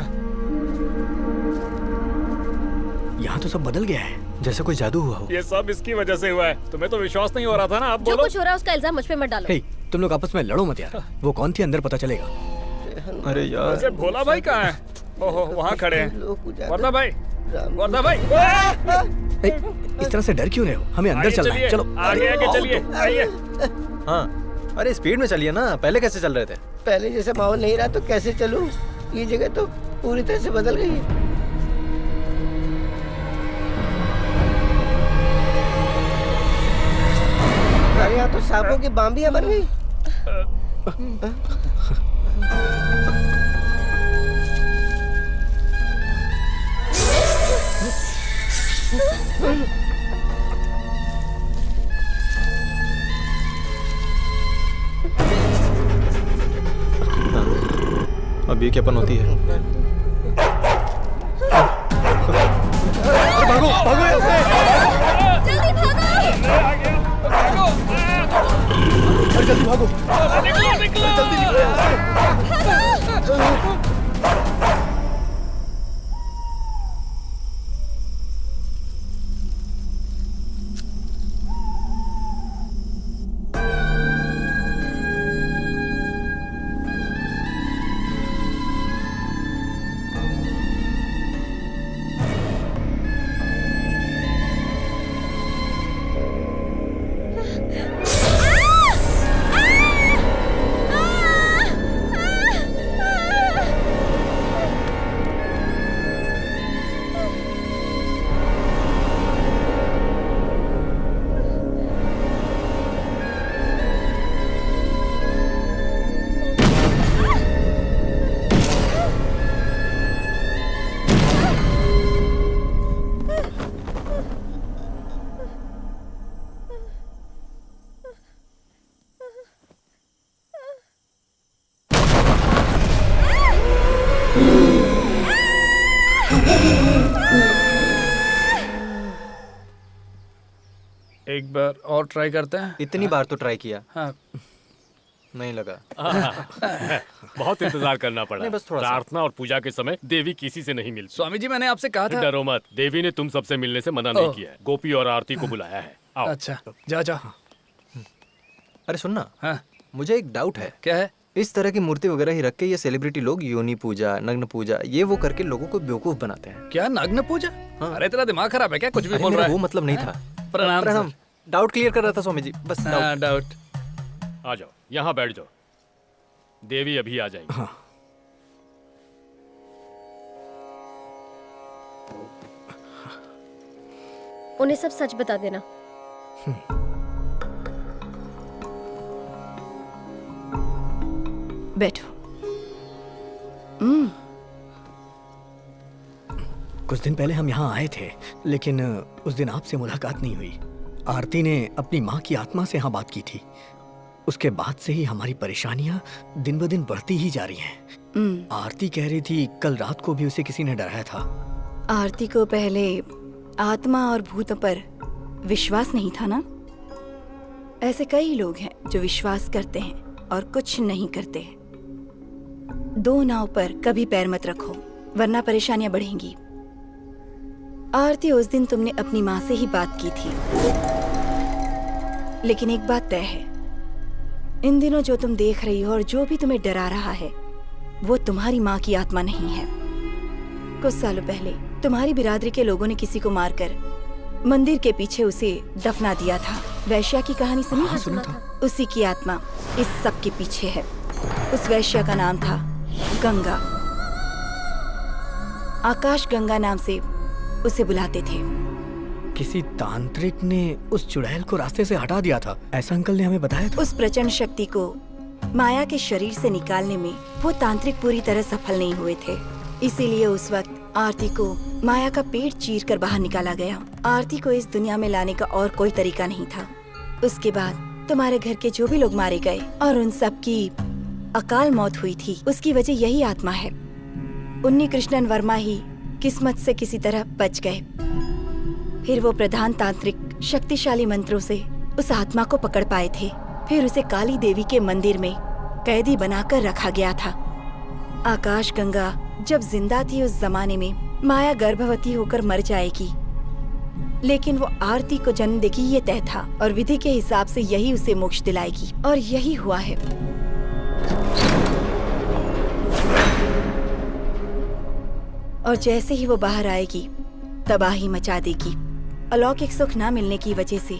यहाँ तो सब बदल गया है, जैसे कोई जादू हुआ हो। ये सब इसकी वजह से हुआ है। तुम्हें तो विश्वास नहीं हो रहा था ना? अब जो बोलो। कुछ हो रहा है उसका इल्जाम मुझ पे मत डालो। हे, तुम लोग आपस में लड़ो मत यार। वो कौन थी अंदर पता चलेगा। अरे यार, वैसे भोला भाई कहाँ है? ओहो, वहाँ खड़े हैं। वर्धा भाई, वर्धा भाई। इस तरह से डर क्यों रहे हो? हमें अंदर चलना है। चलो आगे आगे चलिए, आइए। हाँ, अरे स्पीड में चलिए ना। पहले कैसे चल रहे थे? पहले जैसे माहौल नहीं रहा तो कैसे चलूं? ये जगह तो पूरी तरह से बदल गई है। अरे यहाँ तो सांपों की बाम्बियां बन गई। अब ये क्या पन होती है? भागो भागो यहाँ से। जल्दी भागो। अरे जल्दी भागो। निकलो निकलो। जल्दी निकलो यहाँ से। एक बार और ट्राई करते हैं। इतनी बार तो ट्राई किया। हाँ, नहीं लगा। बहुत इंतजार करना पड़ा। नहीं, बस थोड़ा सा। प्रार्थना और पूजा के समय देवी किसी से नहीं मिलती। स्वामी जी मैंने आपसे कहा था। डरो मत, देवी ने तुम सबसे मिलने से मना नहीं किया है। गोपी और आरती को बुलाया है। आओ। अच्छा, जा जा। अरे सुनना, हाँ, मुझे एक डाउट है। क्या है? इस तरह की मूर्ति वगैरह ही रख के ये सेलिब्रिटी लोग योनि पूजा, नग्न पूजा, ये वो करके लोगों को बेवकूफ बनाते हैं। क्या नग्न पूजा? हाँ। अरे तेरा दिमाग खराब है क्या? कुछ भी अरे बोल मेरा रहा है। वो मतलब नहीं था। प्रणाम प्रणाम। डाउट क्लियर कर रहा था स्वामी जी, बस सर। डाउट। हाँ, डाउट। आ जाओ, यहाँ बैठ जाओ। देवी अभी आ जाएगी। हाँ। उन्हें सब सच बता देना। बैठो। कुछ दिन पहले हम यहाँ आए थे, लेकिन उस दिन आपसे मुलाकात नहीं हुई। आरती ने अपनी माँ की आत्मा से यहाँ बात की थी। उसके बाद से ही हमारी परेशानियाँ दिन ब दिन बढ़ती ही जा रही हैं। आरती कह रही थी कल रात को भी उसे किसी ने डराया था। आरती को पहले आत्मा और भूतों पर विश्वास नहीं था ना? ऐसे कई लोग हैं जो विश्वास करते हैं और कुछ नहीं करते। दो नाव पर कभी पैर मत रखो, वरना परेशानियां बढ़ेंगी। आरती, उस दिन तुमने अपनी माँ से ही बात की थी, लेकिन एक बात तय है, इन दिनों जो तुम देख रही हो और जो भी तुम्हें डरा रहा है, वो तुम्हारी माँ की आत्मा नहीं है। कुछ सालों पहले तुम्हारी बिरादरी के लोगों ने किसी को मारकर मंदिर के पीछे उसे दफना दिया था। वैश्या की कहानी सुनी? हाँ, सुना था। उसी की आत्मा इस सब के पीछे है। उस वैश्या का नाम था गंगा। आकाश गंगा नाम से उसे बुलाते थे। किसी तांत्रिक ने उस चुड़ैल को रास्ते से हटा दिया था, ऐसा अंकल ने हमें बताया था। उस प्रचंड शक्ति को माया के शरीर से निकालने में वो तांत्रिक पूरी तरह सफल नहीं हुए थे। इसीलिए उस वक्त आरती को माया का पेट चीर कर बाहर निकाला गया। आरती को इस दुनिया में लाने का और कोई तरीका नहीं था। उसके बाद तुम्हारे घर के जो भी लोग मारे गए और उन सब की अकाल मौत हुई थी, उसकी वजह यही आत्मा है। उन्नी कृष्णन वर्मा ही किस्मत से किसी तरह बच गए। फिर वो प्रधान तांत्रिक शक्तिशाली मंत्रों से उस आत्मा को पकड़ पाए थे। फिर उसे काली देवी के मंदिर में कैदी बनाकर रखा गया था। आकाश गंगा जब जिंदा थी उस जमाने में माया गर्भवती होकर मर जाएगी, लेकिन वो आरती को जन्म देगी ये तय था और विधि के हिसाब से यही उसे मोक्ष दिलाएगी, और यही हुआ है। और जैसे ही वो बाहर आएगी तबाही मचा देगी। अलौकिक सुख न मिलने की वजह से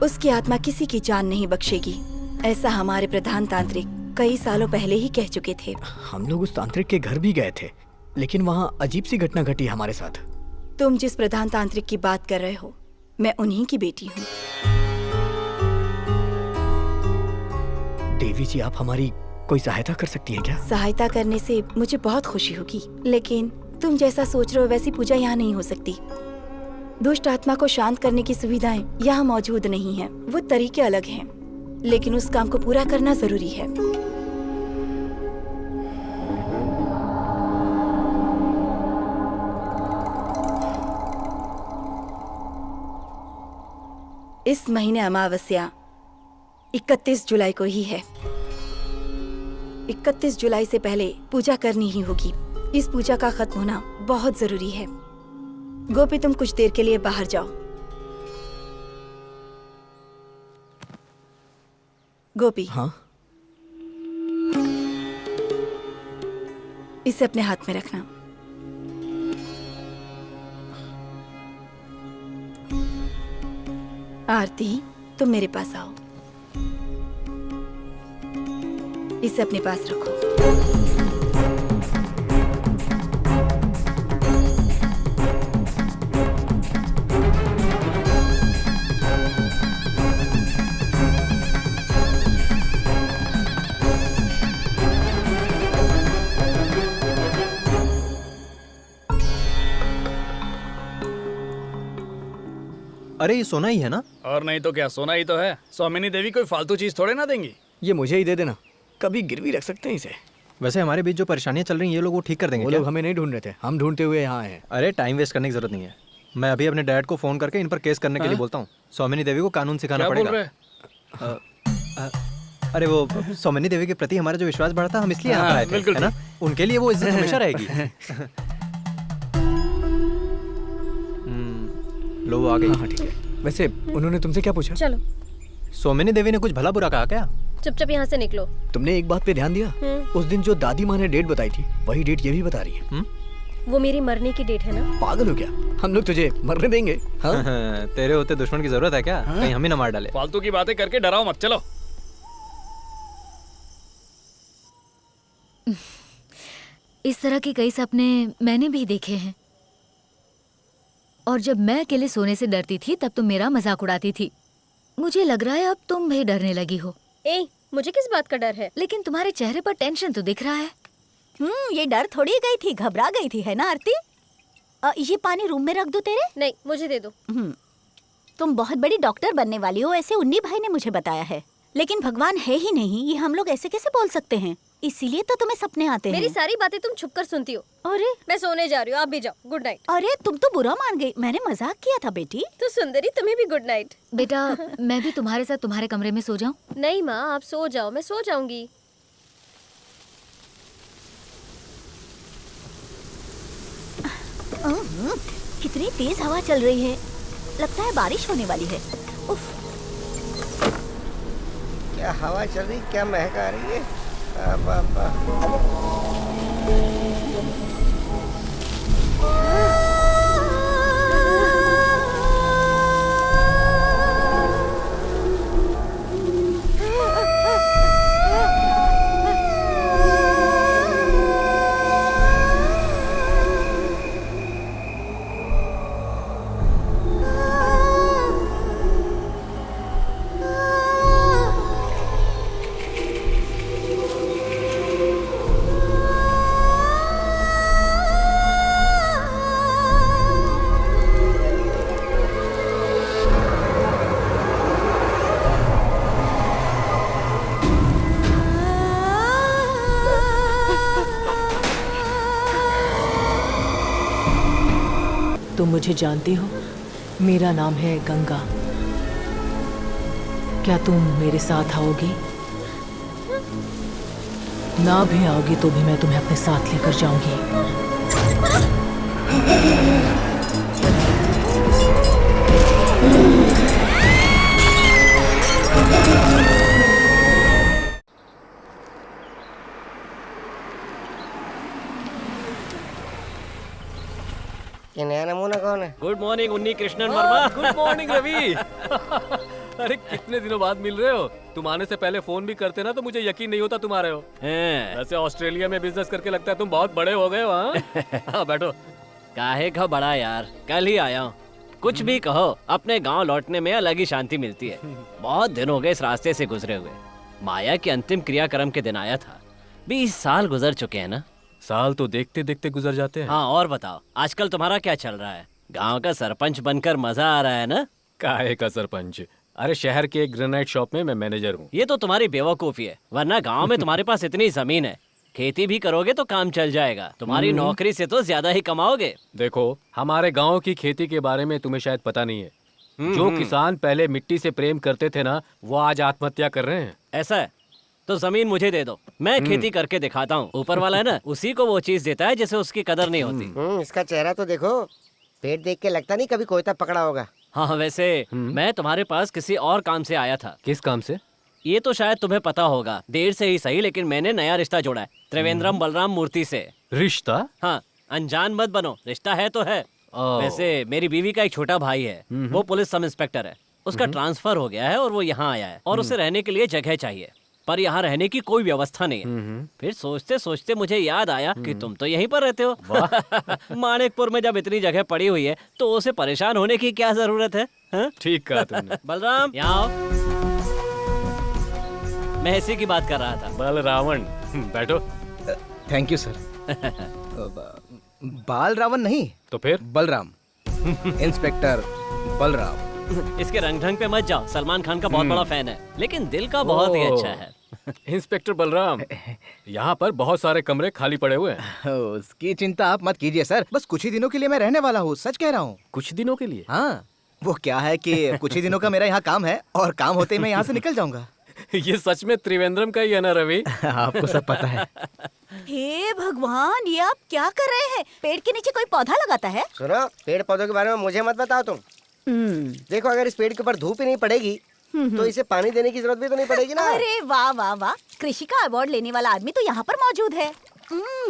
उसकी आत्मा किसी की जान नहीं बख्शेगी। ऐसा हमारे प्रधान तांत्रिक कई सालों पहले ही कह चुके थे। हम लोग उस तांत्रिक के घर भी गए थे, लेकिन वहाँ अजीब सी घटना घटी हमारे साथ। तुम जिस प्रधान तांत्रिक की बात कर रहे हो, मैं उन्हीं की बेटी हूँ। देवी जी, आप हमारी कोई सहायता कर सकती हैं क्या? सहायता करने से मुझे बहुत खुशी होगी, लेकिन तुम जैसा सोच रहे हो वैसी पूजा यहाँ नहीं हो सकती। दुष्ट आत्मा को शांत करने की सुविधाएं यहाँ मौजूद नहीं हैं। वो तरीके अलग हैं, लेकिन उस काम को पूरा करना जरूरी है। इस महीने अमावस्या 31 जुलाई को ही है। 31 जुलाई से पहले पूजा करनी ही होगी। इस पूजा का खत्म होना बहुत जरूरी है। गोपी, तुम कुछ देर के लिए बाहर जाओ। गोपी। हाँ? इसे अपने हाथ में रखना। आरती, तुम मेरे पास आओ। इसे अपने पास रखो। अरे ये सोना ही है ना? और नहीं तो क्या, सोना ही तो है। स्वामिनी देवी कोई फालतू चीज थोड़े ना देंगी। ये मुझे ही दे देना, कभी गिरवी रख सकते हैं इसे। वैसे हमारे बीच जो परेशानियां चल रही हैं ये लोग वो ठीक कर देंगे वो क्या? लोग हमें नहीं ढूंढ रहे थे, हम ढूंढते हुए यहाँ हैं। अरे टाइम वेस्ट करने की जरूरत नहीं है। मैं अभी अपने डैड को फोन करके इन पर केस करने के लिए बोलता हूँ। स्वामिनी देवी को कानून सिखाना क्या बोल पड़ेगा। रहे? अरे वो स्वामिनी देवी के प्रति हमारा जो विश्वास बढ़ा था, हम इसलिए यहाँ पर आए थे, बिल्कुल है ना? उनके लिए वो इज्जत हमेशा रहेगी। लो आ गई। हाँ ठीक है। वैसे उन्होंने तुमसे क्या पूछा? चलो। स्वामिनी देवी ने कुछ भला बुरा कहा क्या? चुपचाप यहाँ से निकलो। तुमने एक बात पे ध्यान दिया? उस दिन जो दादी माँ ने डेट बताई थी, वही डेट ये भी बता रही है। वो मेरी मरने की डेट है ना। पागल हो क्या? हम लोग तुझे मरने देंगे? हाँ? तेरे होते दुश्मन की जरूरत है क्या? कहीं हमें न मार डाले। फालतू की बातें करके डराओ मत। चलो। इस तरह के कई सपने मैंने भी देखे हैं, और जब मैं अकेले सोने से डरती थी तब तुम मेरा मजाक उड़ाती थी। मुझे लग रहा है अब तुम भी डरने लगी हो। ए, मुझे किस बात का डर है? लेकिन तुम्हारे चेहरे पर टेंशन तो दिख रहा है। ये डर थोड़ी गई थी, घबरा गई थी, है ना आरती? ये पानी रूम में रख दो तेरे। नहीं, मुझे दे दो। तुम बहुत बड़ी डॉक्टर बनने वाली हो, ऐसे उन्नी भाई ने मुझे बताया है। लेकिन भगवान है ही नहीं, ये हम लोग ऐसे कैसे बोल सकते हैं? इसीलिए तो तुम्हें सपने आते हैं। मेरी सारी बातें तुम छुप कर सुनती हो। अरे मैं सोने जा रही हूँ, आप भी जाओ। Good night. अरे तुम तो बुरा मान गई, मैंने मजाक किया था बेटी। तो सुंदरी, तुम्हें भी गुड नाइट। बेटा, मैं भी तुम्हारे साथ तुम्हारे कमरे में सो जाऊं? नहीं माँ, आप सो जाओ, मैं सो जाऊंगी। कितनी तेज हवा चल रही है, लगता है बारिश होने वाली है। उफ। क्या हवा चल रही, क्या महक आ रही है। बाबा। मुझे जानती हो, मेरा नाम है गंगा। क्या तुम मेरे साथ आओगी? ना भी आओगी तो भी मैं तुम्हें अपने साथ लेकर जाऊंगी। ये नया नमूना कौन है? Good morning Unni Krishnan Varma. Good morning Ravi. अरे कितने दिनों बाद मिल रहे हो? तुम आने से पहले फोन भी करते ना तो मुझे यकीन नहीं होता तुम आ रहे हो। वैसे ऑस्ट्रेलिया में बिजनेस करके लगता है तुम बहुत बड़े हो गए हो। हाँ बैठो। काहे का बड़ा यार, कल ही आया हूँ। कुछ भी कहो, अपने गांव लौटने में अलग ही शांति मिलती है। बहुत दिन हो गए इस रास्ते से गुजरे हुए। माया के अंतिम क्रियाक्रम के दिन आया था। 20 साल गुजर चुके हैं ना। साल तो देखते देखते गुजर जाते हैं। हाँ और बताओ, आजकल तुम्हारा क्या चल रहा है? गांव का सरपंच बनकर मजा आ रहा है ना? काहे का सरपंच? अरे शहर के एक ग्रेनाइट शॉप में मैं मैनेजर हूँ। ये तो तुम्हारी बेवकूफी है, वरना गांव में तुम्हारे पास इतनी जमीन है, खेती भी करोगे तो काम चल जाएगा। तुम्हारी नौकरी से तो ज्यादा ही कमाओगे। देखो, हमारे गांव की खेती के बारे में तुम्हें शायद पता नहीं है। जो किसान पहले मिट्टी से प्रेम करते थे ना, वो आज आत्महत्या कर रहे हैं। ऐसा है तो जमीन मुझे दे दो, मैं खेती करके दिखाता हूँ। ऊपर वाला है ना, उसी को वो चीज देता है जिसे उसकी कदर नहीं होती। इसका चेहरा तो देखो, पेट देख के लगता नहीं कभी कोयता पकड़ा होगा। हाँ वैसे मैं तुम्हारे पास किसी और काम से आया था। किस काम से? ये तो शायद तुम्हें पता होगा, देर से ही सही, लेकिन मैंने नया रिश्ता जोड़ा है त्रिवेंद्रम बलराम मूर्ति से। रिश्ता? हाँ, अनजान मत बनो, रिश्ता है तो है। वैसे मेरी बीवी का एक छोटा भाई है, वो पुलिस सब इंस्पेक्टर है। उसका ट्रांसफर हो गया है और वो यहाँ आया है और उसे रहने के लिए जगह चाहिए, पर यहाँ रहने की कोई व्यवस्था नहीं है। फिर सोचते सोचते मुझे याद आया कि तुम तो यहीं पर रहते हो। मानिकपुर में जब इतनी जगह पड़ी हुई है तो उसे परेशान होने की क्या जरूरत है? ठीक कहा तुमने। बलराम यहाँ आओ, मैं इसी की बात कर रहा था। बलरावण, बैठो। Thank you sir. बाल रावण नहीं तो फिर? बलराम। इंस्पेक्टर बलराम। इसके रंग ढंग पे मत जाओ, सलमान खान का बहुत बड़ा फैन है, लेकिन दिल का बहुत ही अच्छा है। इंस्पेक्टर बलराम, यहाँ पर बहुत सारे कमरे खाली पड़े हुए हैं। उसकी चिंता आप मत कीजिए सर, बस कुछ ही दिनों के लिए मैं रहने वाला हूँ, सच कह रहा हूँ। कुछ दिनों के लिए? हाँ, वो क्या है कि कुछ ही दिनों का मेरा यहाँ काम है और काम होते ही मैं यहाँ से निकल जाऊंगा। ये सच में त्रिवेंद्रम का ही है ना रवि? आपको सब पता है। हे भगवान, ये आप क्या कर रहे हैं? पेड़ के नीचे कोई पौधा लगाता है? सुनो, पेड़ पौधों के बारे में मुझे मत बताओ तुम। देखो, अगर इस पेड़ के ऊपर धूप ही नहीं पड़ेगी तो इसे पानी देने की जरूरत भी तो नहीं पड़ेगी ना। अरे वाह वाह वाह, कृषि का अवार्ड लेने वाला आदमी तो यहाँ पर मौजूद है।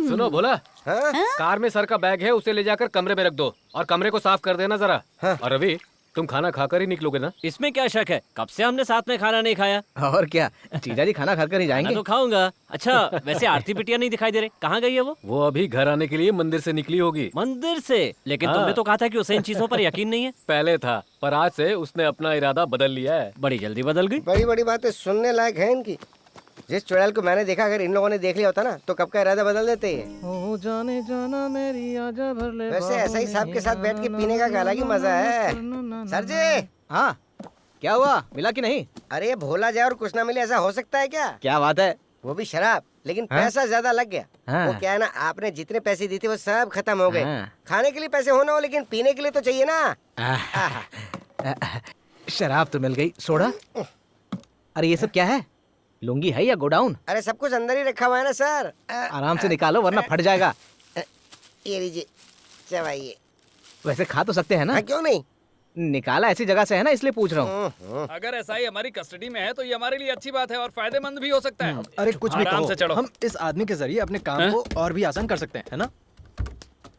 सुनो भोला, कार में सर का बैग है, उसे ले जाकर कमरे में रख दो और कमरे को साफ कर देना जरा। और रवि, तुम खाना खाकर ही निकलोगे ना? इसमें क्या शक है, कब से हमने साथ में खाना नहीं खाया। और क्या, जीजा जी खाना खाकर ही जाएंगे। तो खाऊंगा। अच्छा वैसे आरती बिटिया नहीं दिखाई दे रही, कहाँ गई है वो? वो अभी घर आने के लिए मंदिर से निकली होगी। मंदिर से? लेकिन तुमने तो कहा था कि उसे इन चीजों पर यकीन नहीं है। पहले था, पर आज से उसने अपना इरादा बदल लिया है। बड़ी जल्दी बदल गई। बड़ी बड़ी बातें सुनने लायक है इनकी। जिस चुड़ैल को मैंने देखा, अगर इन लोगों ने देख लिया होता ना तो कब का इरादा बदल देते हैं। जाने जाना मेरी आजा भर ले। वैसे ऐसा ही साहब के साथ बैठ के पीने का अलग ही मजा है। सर जी। हाँ, क्या हुआ, मिला कि नहीं? अरे भोला जाए और कुछ ना मिले, ऐसा हो सकता है क्या? क्या बात है? वो भी शराब, लेकिन पैसा ज्यादा लग गया। वो क्या है ना, आपने जितने पैसे दिए थे वो सब खत्म हो गए। खाने के लिए पैसे होना हो, लेकिन पीने के लिए तो चाहिए ना। शराब तो मिल गई, सोडा? अरे ये सब क्या है, लुंगी है या गोडाउन? अरे सब कुछ अंदर ही रखा हुआ है ना सर। आराम से निकालो वरना फट जाएगा। ये लीजिए, चबाइए। वैसे खा तो सकते हैं ना? क्यों नहीं, निकाला ऐसी जगह से है ना, इसलिए पूछ रहा हूँ। अगर ऐसा ही हमारी कस्टडी में है तो ये हमारे लिए अच्छी बात है और फायदेमंद भी हो सकता है। अरे कुछ भी आराम से चलो। हम इस आदमी के जरिए अपने काम को और भी आसान कर सकते हैं, है ना?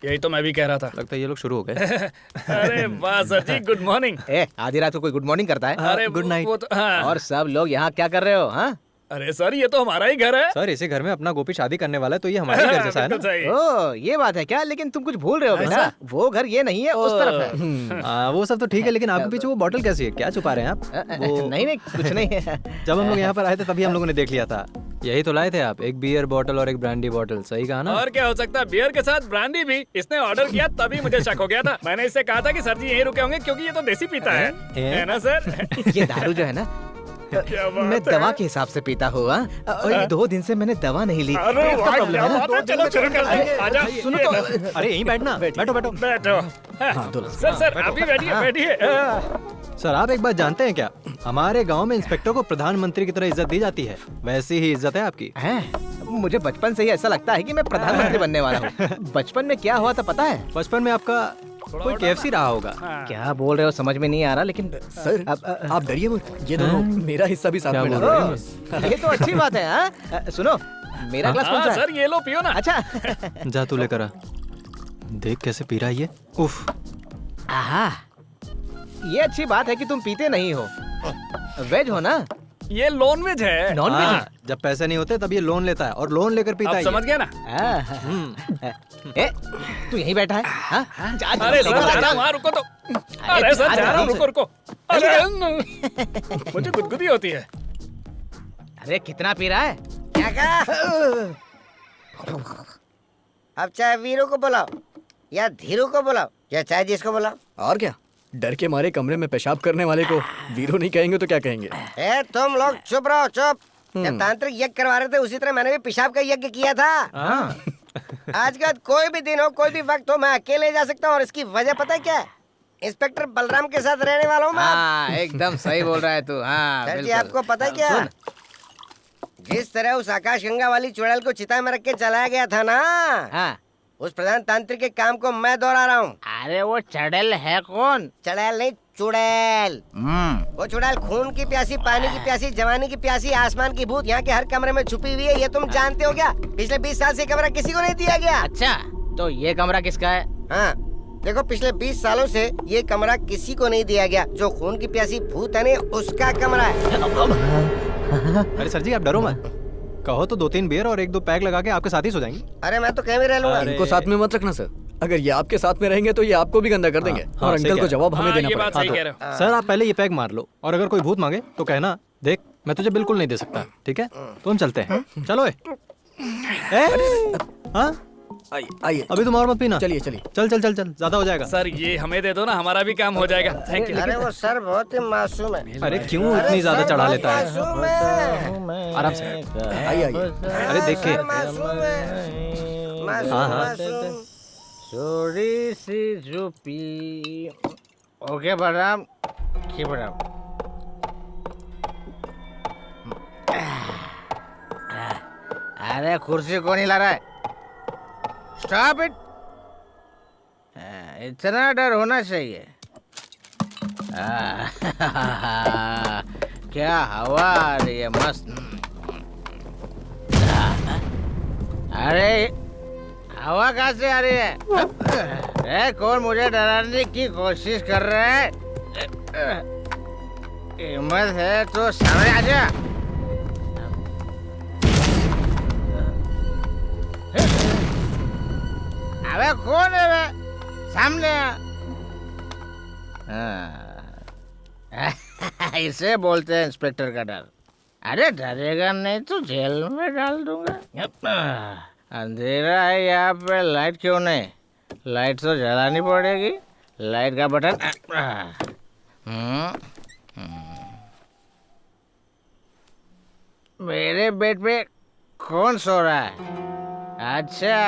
यही तो मैं भी कह रहा था। लगता है ये लोग शुरू हो गए। अरे वाह सर जी, गुड मॉर्निंग। आधी रात को कोई गुड मॉर्निंग करता है? अरे गुड नाइट। और सब लोग यहाँ क्या कर रहे हो? हाँ, अरे सर ये तो हमारा ही घर है। सर इसी घर में अपना गोपी शादी करने वाला है, तो ये हमारे घर जैसा है ना? ओ ये बात है क्या? लेकिन तुम कुछ भूल रहे हो बेटा, वो घर ये नहीं है, उस तरफ है। वो सब तो ठीक है, लेकिन आपके पीछे वो बॉटल कैसी है? क्या छुपा रहे हैं आप? नहीं नहीं, कुछ नहीं है। जब हम लोग यहाँ पर आए थे तभी हम लोगों ने देख लिया था। यही तो लाए थे आप, एक बियर बॉटल और एक ब्रांडी बॉटल, सही कहा ना? और क्या हो सकता है, बियर के साथ ब्रांडी भी। इसने ऑर्डर किया तभी मुझे शक हो गया था। मैंने इससे कहा था कि सर जी यहीं रुके होंगे क्योंकि ये तो देसी पीता है ना सर? ये दारू जो है ना, क्या बात मैं है? दवा के हिसाब से पीता हूँ हाँ? और ये 2 दिन से मैंने दवा नहीं ली। अरे क्या वाह, प्रॉब्लम क्या है ना? बात है? चलो शुरू करते हैं। आजा, सुनो ये तो, लो। अरे यहीं बैठना, बैठो बैठो। बैठो। सर आप भी बैठिए बैठिए। सर आप एक बात जानते हैं क्या, हमारे गांव में इंस्पेक्टर को प्रधानमंत्री की तरह इज्जत दी जाती है, वैसी ही इज्जत है आपकी। मुझे बचपन से ही ऐसा लगता है कि मैं प्रधानमंत्री बनने वाला हूँ। बचपन में क्या हुआ था पता है? बचपन में आपका कोई KFC रहा होगा। क्या बोल रहे हो समझ में नहीं आ रहा, लेकिन सर आप डरिए मत, ये दोनों मेरा हिस्सा भी साथ में डाल रहे हैं। ये तो अच्छी बात है हाँ? सुनो मेरा ग्लास कौन सा है? सर ये लो पियो ना। अच्छा जा तू लेकर आ, देख कैसे पी रहा है ये। उफ। आहा, ये अच्छी बात है कि तुम पीते नहीं हो। वेज हो ना? ये नॉन वेज है। नॉन वेज हाँ, जब पैसे नहीं होते तब ये लोन लेता है और लोन लेकर पीता आप है। समझ गए ना? ए, तू यहीं बैठा है हाँ? जा, जा, अरे जा, सर जा, जाना जा। वहाँ रुको तो। अरे सर जा, जा रहा हूँ, जा, रुको रुको। अरे मुझे गुदगुदी होती है। अरे कितना पी रहा है? क्या कहा? अब चाहे वीरू को बुलाओ या धीरू को बुलाओ या चाहे जिसको बुलाओ। और क्या, डर के मारे कमरे में पेशाब करने वाले को वीरो नहीं कहेंगे तो क्या कहेंगे? ए तुम लोग चुप रहो, चुप। जब तांत्रिक यज्ञ करवा रहे थे उसी तरह मैंने भी पेशाब का यज्ञ किया था। आज का कोई भी दिन हो, कोई भी वक्त हो, मैं अकेले जा सकता हूँ। और इसकी वजह पता है क्या है? इंस्पेक्टर बलराम के साथ रहने वाला हूँ मैं। हाँ एकदम सही बोल रहा है तू। हाँ सर जी बिल्कुल। आपको पता है क्या, जिस तरह उस आकाश गंगा वाली चुड़ैल को चिता में रख के चलाया गया था ना, हाँ उस प्रधान तांत्रिक के काम को मैं दोहरा रहा हूँ। अरे वो चड़ैल है कौन? चुड़ैल नहीं, चुड़ैल। वो चुड़ैल खून की प्यासी, पानी की प्यासी, जवानी की प्यासी, आसमान की भूत यहाँ के हर कमरे में छुपी हुई है। ये तुम जानते हो क्या? पिछले 20 साल से कमरा किसी को नहीं दिया गया। अच्छा तो ये कमरा किसका है? हाँ देखो, पिछले 20 सालों से ये कमरा किसी को नहीं दिया गया। जो खून की प्यासी भूत है ना, उसका कमरा है। अरे सर जी आप डरो मत, कहो तो 2-3 बियर और 1-2 पैक लगा के आपके साथ ही सो जाएंगे। अरे मैं तो कहीं भी रह लूंगा। इनको साथ में मत रखना सर, अगर ये आपके साथ में रहेंगे तो ये आपको भी गंदा कर देंगे और सही अंकल कह को रहे जवाब हमें देना ये बात सही कह पड़ेगा। रहे हो। सर आप पहले ये पैक मार लो और अगर कोई भूत मांगे तो कहना, देख मैं तुझे बिल्कुल नहीं दे सकता, ठीक है? तो हम चलते हैं, चलो। हाँ आइए अभी तुम और मत पीना, चलिए चलिए। चल चल चल चल, ज्यादा हो जाएगा। सर ये हमें दे दो ना, हमारा भी काम हो जाएगा। Thank you. अरे वो सर बहुत ही मासूम है। अरे क्यों इतनी ज्यादा चढ़ा लेता है? मासूम है। आराम से आइए आइए। अरे देख के। सर मासूम है। मासूम, हाँ, हाँ। मासूम। थोड़ी सी झुपी। ओके बलराम, की बलराम। अरे कुर्सी कौन हिला रहा है? Stop it. इतना डर होना चाहिए। क्या हवा आ रही है मस्त। अरे हवा कहाँ से आ रही है? कौन मुझे डराने की कोशिश कर रहा है? हिम्मत है तो सामने आ जा। अबे कौन है बे? सामने आ। इसे बोलते हैं इंस्पेक्टर का डर। अरे डरेगा नहीं तो जेल में डाल दूंगा। अंधेरा है यहाँ पे, लाइट क्यों नहीं? लाइट तो जलानी पड़ेगी। लाइट का बटन। मेरे बेड पे कौन सो रहा है? अच्छा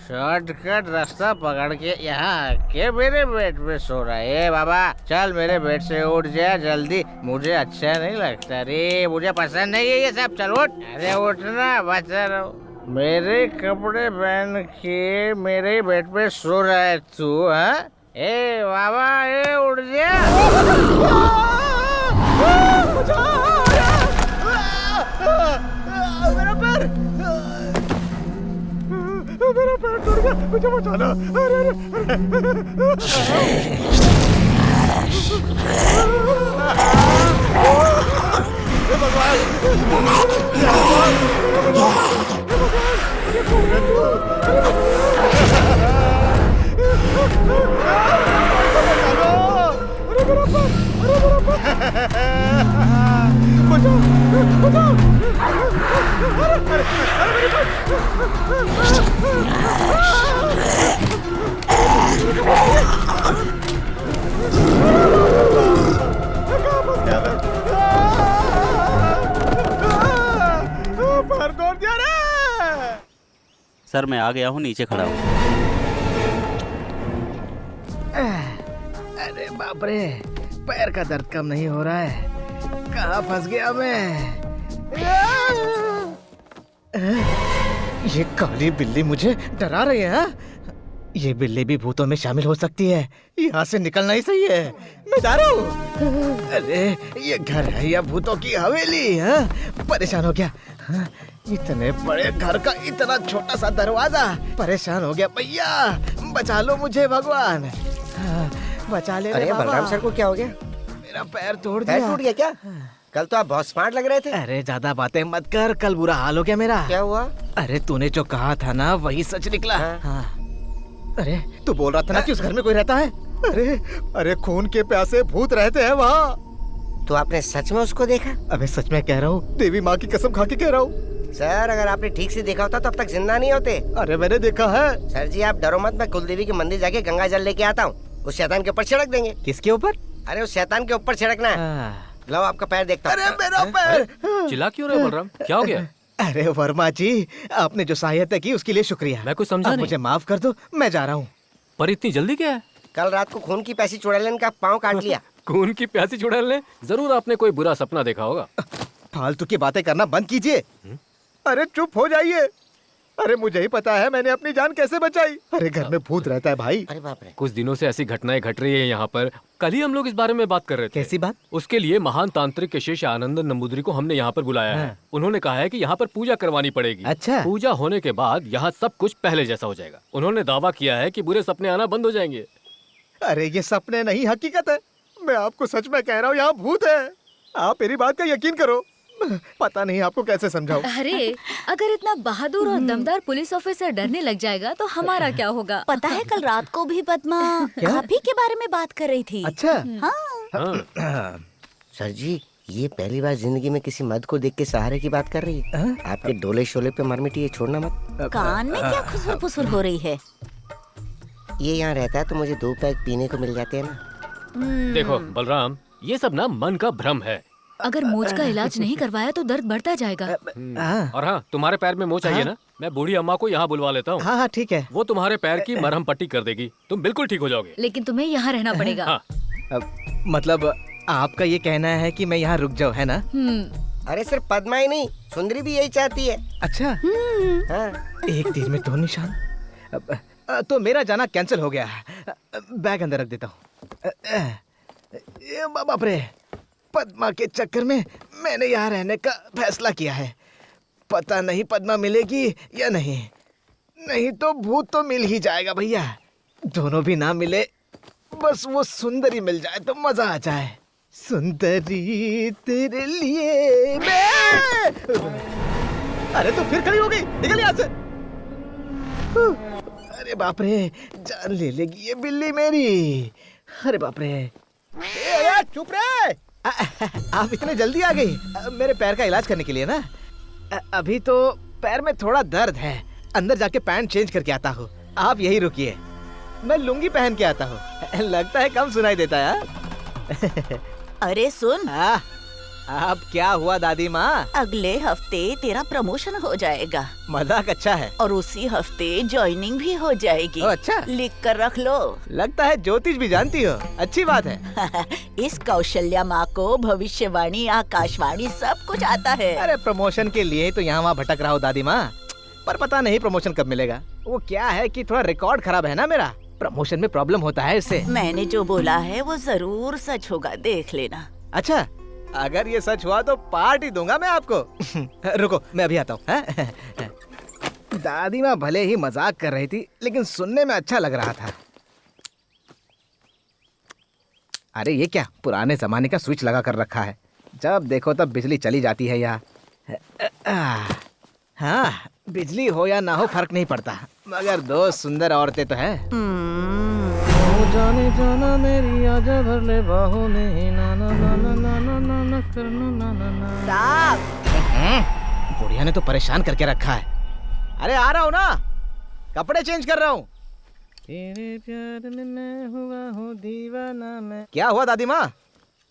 शॉर्टकट रास्ता पकड़ के यहाँ आके मेरे बेड पे सो रहा है। ए बाबा चल मेरे बेड से उठ जा जल्दी, मुझे अच्छा नहीं लगता रे, मुझे पसंद नहीं है ये सब। चल उठ। अरे उठना, बचा रहो। मेरे कपड़े पहन के मेरे बेड पे सो रहा है तू? हाँ ए बाबा ए उठ जा। मेरा पैर, मेरा पैर टूट गया, मुझे बचाना। सर मैं आ गया हूँ, नीचे खड़ा हूँ। अरे बाप रे, पैर का दर्द कम नहीं हो रहा है। कहाँ फंस गया मैं? ये काली बिल्ली मुझे डरा रही है। ये बिल्ली भी भूतों में शामिल हो सकती है। यहाँ से निकलना ही सही है। मैं जा रहा हूँ। अरे ये घर है या भूतों की हवेली है? परेशान हो गया। इतने बड़े घर का इतना छोटा सा दरवाजा। परेशान हो गया भैया, बचा लो मुझे भगवान, बचा ले। अरे बलराम सर को क्या हो गया? मेरा पैर तोड़ दिया। पैर टूट गया क्या? कल तो आप बहुत स्मार्ट लग रहे थे। अरे ज्यादा बातें मत कर, कल बुरा हाल हो गया मेरा। क्या हुआ? अरे तूने जो कहा था ना वही सच निकला। हाँ। अरे तू बोल रहा था ना कि उस घर में कोई रहता है। अरे खून के प्यासे भूत रहते हैं वहाँ। तो आपने सच में उसको देखा? अबे सच में कह रहा हूँ, देवी माँ की कसम खा के कह रहा हूँ। सर अगर आपने ठीक से देखा होता तो अब तक जिंदा नहीं होते। अरे मैंने देखा है। सर जी आप डरो मत, मैं कुलदेवी के मंदिर जाके गंगा जल लेके आता हूँ। उस शैतान के ऊपर छिड़क देंगे। किसके ऊपर? अरे उस शैतान के ऊपर छिड़कना है। लो आपका पैर देखता हूँ। अरे मेरा पैर। चिल्ला क्यों रहे हो बलराम? क्या हो गया? अरे वर्मा जी, आपने जो सहायता की उसके लिए शुक्रिया। मैं कुछ समझा नहीं। मुझे माफ कर दो, मैं जा रहा हूँ। पर इतनी जल्दी क्या है? कल रात को खून की प्यासी चुड़ैलन का पाँव काट लिया। खून की प्यासी चुड़ैल ने? जरूर आपने कोई बुरा सपना देखा होगा। फालतू की बातें करना बंद कीजिए। अरे चुप हो जाइए। अरे मुझे ही पता है मैंने अपनी जान कैसे बचाई। अरे घर में भूत रहता है भाई। अरे बाप रे। कुछ दिनों से ऐसी घटनाएं घट रही है यहाँ पर। कल ही हम लोग इस बारे में बात कर रहे थे। कैसी बात? उसके लिए महान तांत्रिक केशेश आनंदन नंबूदरी को हमने यहाँ पर बुलाया है। उन्होंने कहा है कि यहाँ पर पूजा करवानी पड़ेगी। अच्छा। पूजा होने के बाद यहाँ सब कुछ पहले जैसा हो जाएगा। उन्होंने दावा किया है कि बुरे सपने आना बंद हो जाएंगे। अरे ये सपने नहीं हकीकत है। मैं आपको सच में कह रहा हूँ, यहाँ भूत है। आप मेरी बात का यकीन करो। पता नहीं आपको कैसे समझाऊं। अरे अगर इतना बहादुर और दमदार पुलिस ऑफिसर डरने लग जाएगा तो हमारा क्या होगा? पता है कल रात को भी पद्मा आप ही के बारे में बात कर रही थी। अच्छा। हाँ। सर जी ये पहली बार जिंदगी में किसी मर्द को देख के सहारे की बात कर रही है। आपके डोले शोले पे मरमिटी ये छोड़ना मत। कान में क्या खुसुर फुसुर हो रही है? ये यहाँ रहता है तो मुझे 2 पैक पीने को मिल जाते हैं ना। देखो बलराम, ये सब ना मन का भ्रम है। अगर मोच का इलाज नहीं करवाया तो दर्द बढ़ता जाएगा। और हाँ, तुम्हारे पैर में मोच चाहिए ना, मैं बूढ़ी अम्मा को यहाँ बुलवा लेता हूँ। हाँ ठीक है। वो तुम्हारे पैर की मरहम पट्टी कर देगी, तुम बिल्कुल ठीक हो जाओगे। लेकिन तुम्हें यहाँ रहना पड़ेगा। हाँ। मतलब आपका ये कहना है कि मैं यहाँ रुक जाऊँ, है ना? अरे सिर्फ पद्मा ही नहीं, सुंदरी भी यही चाहती है। अच्छा। हाँ। एक तीर में 2 निशान। तो मेरा जाना कैंसिल हो गया। बैग अंदर रख देता हूँ। बाप रे, पद्मा के चक्कर में मैंने यहाँ रहने का फैसला किया है। पता नहीं पद्मा मिलेगी या नहीं। नहीं तो भूत तो मिल ही जाएगा भैया। दोनों भी ना मिले, बस वो सुंदरी मिल जाए तो मजा आ जाए। सुंदरी तेरे लिए मैं। अरे तो फिर खड़ी हो गई, निकल यहाँ से। अरे बाप रे, जान ले लेगी ये बिल्ली मेरी। अरे बाप रे। अरे चुप रे। आप इतने जल्दी आ गई? मेरे पैर का इलाज करने के लिए ना? अभी तो पैर में थोड़ा दर्द है, अंदर जाके पैंट चेंज करके आता हूँ। आप यही रुकिए, मैं लुंगी पहन के आता हूँ। लगता है कम सुनाई देता है। अरे सुन, अब क्या हुआ दादी माँ? अगले हफ्ते तेरा प्रमोशन हो जाएगा। मजाक अच्छा है। और उसी हफ्ते ज्वाइनिंग भी हो जाएगी। अच्छा। लिख कर रख लो। लगता है ज्योतिष भी जानती हो, अच्छी बात है। इस कौशल्या माँ को भविष्यवाणी, आकाशवाणी सब कुछ आता है। अरे प्रमोशन के लिए तो यहाँ वहाँ भटक रहा हो दादी माँ, पर पता नहीं प्रमोशन कब मिलेगा। वो क्या है कि थोड़ा रिकॉर्ड खराब है ना मेरा, प्रमोशन में प्रॉब्लम होता है इससे। मैंने जो बोला है वो जरूर सच होगा, देख लेना। अच्छा, अगर ये सच हुआ तो पार्टी दूंगा मैं आपको। रुको मैं अभी आता हूँ। दादी माँ भले ही मजाक कर रही थी, लेकिन सुनने में अच्छा लग रहा था। अरे ये क्या पुराने जमाने का स्विच लगा कर रखा है, जब देखो तब बिजली चली जाती है यहाँ। हाँ, बिजली हो या ना हो फर्क नहीं पड़ता, मगर 2 सुंदर औरतें तो है। जाने जाना मेरी आजा भर ले बाहों में, ना ना ना ना ना ना ना ना करना ना ना ना। साहब, बुढ़िया ने तो परेशान करके रखा है। अरे आ रहा हूँ ना, कपड़े चेंज कर रहा हूँ। तेरे प्यार में मैं हुआ हूँ दीवाना मैं। क्या हुआ दादी माँ?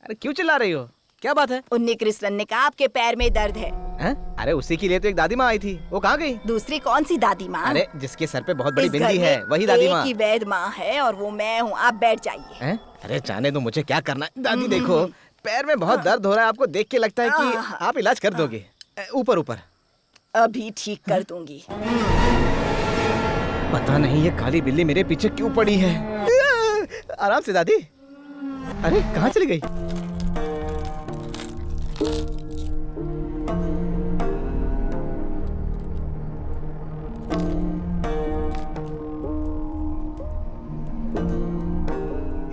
अरे क्यों चिल्ला रही हो, क्या बात है? उन्नी कृष्णन ने कहा आपके पैर में दर्द है। हैं? अरे उसी के लिए तो एक दादी माँ आई थी, वो कहाँ गई? दूसरी कौन सी दादी माँ? अरे जिसके सर पे बहुत बड़ी इस घर बिंदी में है वही दादी माँ। एक ही वैद माँ है और वो मैं हूँ। आप बैठ जाइए। हैं? अरे जाने दो, मुझे क्या करना है। दादी देखो, पैर में बहुत दर्द हो रहा है, आपको देख के लगता है कि आप इलाज कर दोगे। ऊपर ऊपर अभी ठीक कर दूंगी। पता नहीं ये काली बिल्ली मेरे पीछे क्यों पड़ी है। आराम से दादी। अरे कहाँ चली गई?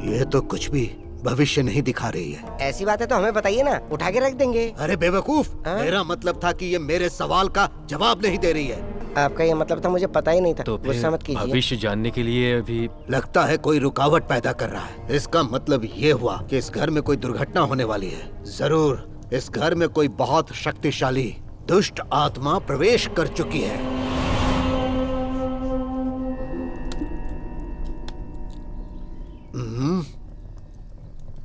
ये तो कुछ भी भविष्य नहीं दिखा रही है। ऐसी बात है तो हमें बताइए ना, उठा के रख देंगे। अरे बेवकूफ, मेरा मतलब था कि ये मेरे सवाल का जवाब नहीं दे रही है। आपका ये मतलब था, मुझे पता ही नहीं था। तो गुस्सा मत कीजिए। भविष्य जानने के लिए अभी लगता है कोई रुकावट पैदा कर रहा है। इसका मतलब ये हुआ कि इस घर में कोई दुर्घटना होने वाली है। जरूर इस घर में कोई बहुत शक्तिशाली दुष्ट आत्मा प्रवेश कर चुकी है।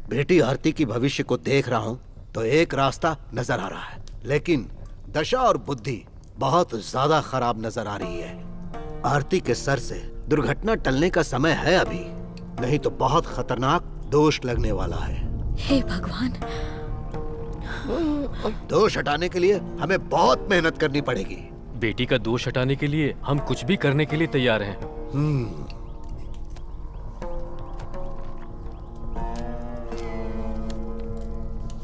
बेटी आरती की भविष्य को देख रहा हूँ तो एक रास्ता नजर आ रहा है, लेकिन दशा और बुद्धि बहुत ज्यादा खराब नजर आ रही है। आरती के सर से दुर्घटना टलने का समय है अभी, नहीं तो बहुत खतरनाक दोष लगने वाला है। हे भगवान। दोष हटाने के लिए हमें बहुत मेहनत करनी पड़ेगी। बेटी का दोष हटाने के लिए हम कुछ भी करने के लिए तैयार हैं।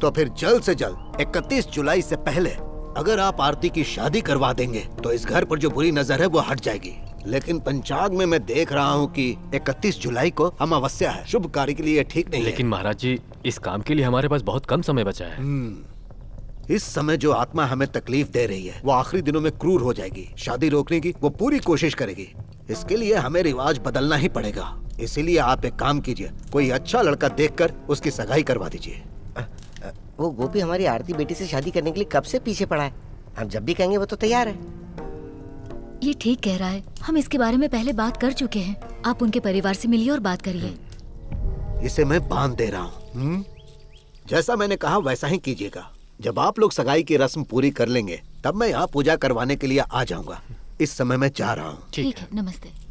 तो फिर जल्द से जल्द 31 जुलाई से पहले अगर आप आरती की शादी करवा देंगे तो इस घर पर जो बुरी नजर है वो हट जाएगी। लेकिन पंचांग में मैं देख रहा हूँ कि 31 जुलाई को अमावस्या है, शुभ कार्य के लिए ठीक नहीं लेकिन महाराज जी, इस काम के लिए हमारे पास बहुत कम समय बचा है। इस समय जो आत्मा हमें तकलीफ दे रही है वो आखिरी दिनों में क्रूर हो जाएगी। शादी रोकने की वो पूरी कोशिश करेगी। इसके लिए हमें रिवाज बदलना ही पड़ेगा। इसीलिए आप एक काम कीजिए, कोई अच्छा लड़का देखकर उसकी सगाई करवा दीजिए। वो गोपी हमारी आरती बेटी से शादी करने के लिए कब से पीछे पड़ा है। हम जब भी कहेंगे वो तो तैयार है। ये ठीक कह रहा है, हम इसके बारे में पहले बात कर चुके हैं। आप उनके परिवार से मिलिए और बात करिए। इसे मैं बांध दे रहा हूँ। जैसा मैंने कहा वैसा ही कीजिएगा। जब आप लोग सगाई की रस्म पूरी कर लेंगे तब मैं यहाँ पूजा करवाने के लिए आ जाऊंगा। इस समय मैं जा रहा हूँ। ठीक है, नमस्ते।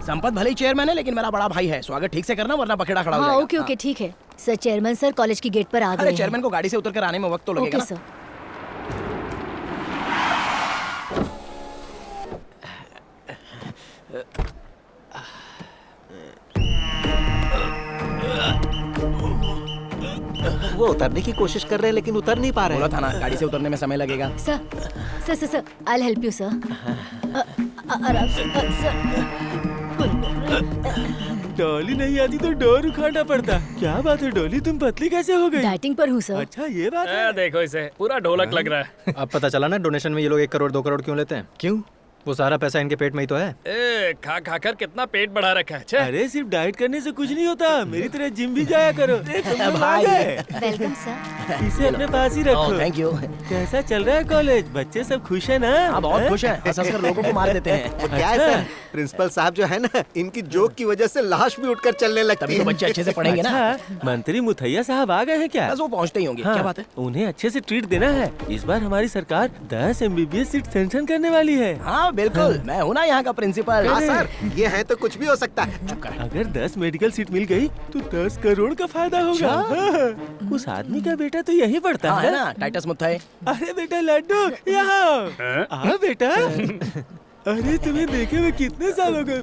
संपत भले ही चेयरमैन है लेकिन मेरा बड़ा भाई है। स्वागत ठीक से करना वरना पखेड़ा खड़ा हो हाँ, जाएगा। ओके ओके, ठीक है सर। चेयरमैन सर कॉलेज की गेट पर आ गए अरे हैं। चेयरमैन को गाड़ी से उतर कर आने में वक्त तो लगेगा ओके ना। सर। वो उतरने की कोशिश कर रहे हैं लेकिन उतर नहीं पा रहे। बोला था ना, गाड़ी से उतरने में समय लगेगा। Sir sir sir sir, I help you sir. आराम से सर। डॉली नहीं आती तो डोर उखाड़ना पड़ता। क्या बात है डॉली, तुम पतली कैसे हो गई? डाइटिंग पर हूँ सर। अच्छा ये बात है। देखो इसे, पूरा ढोलक लग रहा है। अब पता चला ना डोनेशन में ये लोग 1 करोड़ 2 करोड़ क्यों लेते हैं। क्यों? वो सारा पैसा इनके पेट में ही तो है। ए, खा खा कर कितना पेट बढ़ा रखा है। छे। अरे सिर्फ डाइट करने से कुछ नहीं होता, मेरी तरह जिम भी जाया करो। भाई। Welcome sir. इसे अपने पास ही रखो। Thank you. कैसा चल रहा है कॉलेज? बच्चे सब खुश है ना? हाँ बहुत खुश है, हंसकर लोगों को मार देते हैं। वो क्या है सर, प्रिंसिपल साहब जो है ना, इनकी जोक की वजह से लाश भी उठकर चलने लगती तभी है। तो बच्चे अच्छे से पढ़ेंगे ना। अच्छा, मंत्री मुथैया साहब आ गए हैं क्या? बस वो पहुंचते ही होंगे। क्या बात है? उन्हें अच्छे से ट्रीट देना है। इस बार हमारी सरकार 10 MBBS सीट सैंक्शन करने वाली है। हाँ बिल्कुल, मैं हूँ ना यहाँ का प्रिंसिपल। हाँ सर, ये है तो कुछ भी हो सकता है। अगर 10 मेडिकल सीट मिल गई तो 10 करोड़ का फायदा होगा। हाँ। उस आदमी का बेटा तो यही पढ़ता हाँ, है ना टाइटस मुथाई। अरे बेटा लड्डू यहाँ आ बेटा। अरे तुम्हें देखे हुए कितने साल हो गए।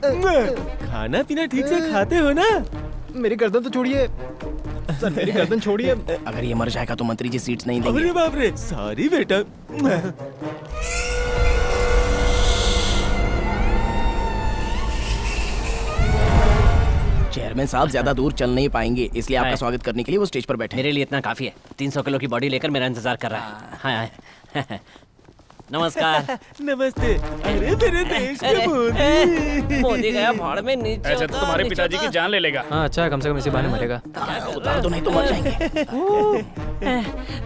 खाना पीना ठीक से खाते हो ना? मेरी गर्दन तो छोड़िए सर, मेरी गर्दन छोड़िए। अगर ये मर जाएगा तो मंत्री जी सीट्स नहीं देंगे। अरे बाप रे, सॉरी बेटा। चेयरमैन साहब ज्यादा दूर चल नहीं पाएंगे, इसलिए आपका हाय। स्वागत करने के लिए वो स्टेज पर बैठे हैं। मेरे लिए इतना काफी है। 300 किलो की बॉडी लेकर मेरा इंतजार कर रहा है। हाँ, हाँ। नमस्कार। नमस्ते। अरे मेरे देश के मोदी। मोदी गया भाड़ में नीचे। ऐसे तो तुम्हारे पिताजी की जान ले लेगा। हाँ अच्छा, कम से कम इसी बहाने मरेगा। उतार दो नहीं तो मर जाएंगे।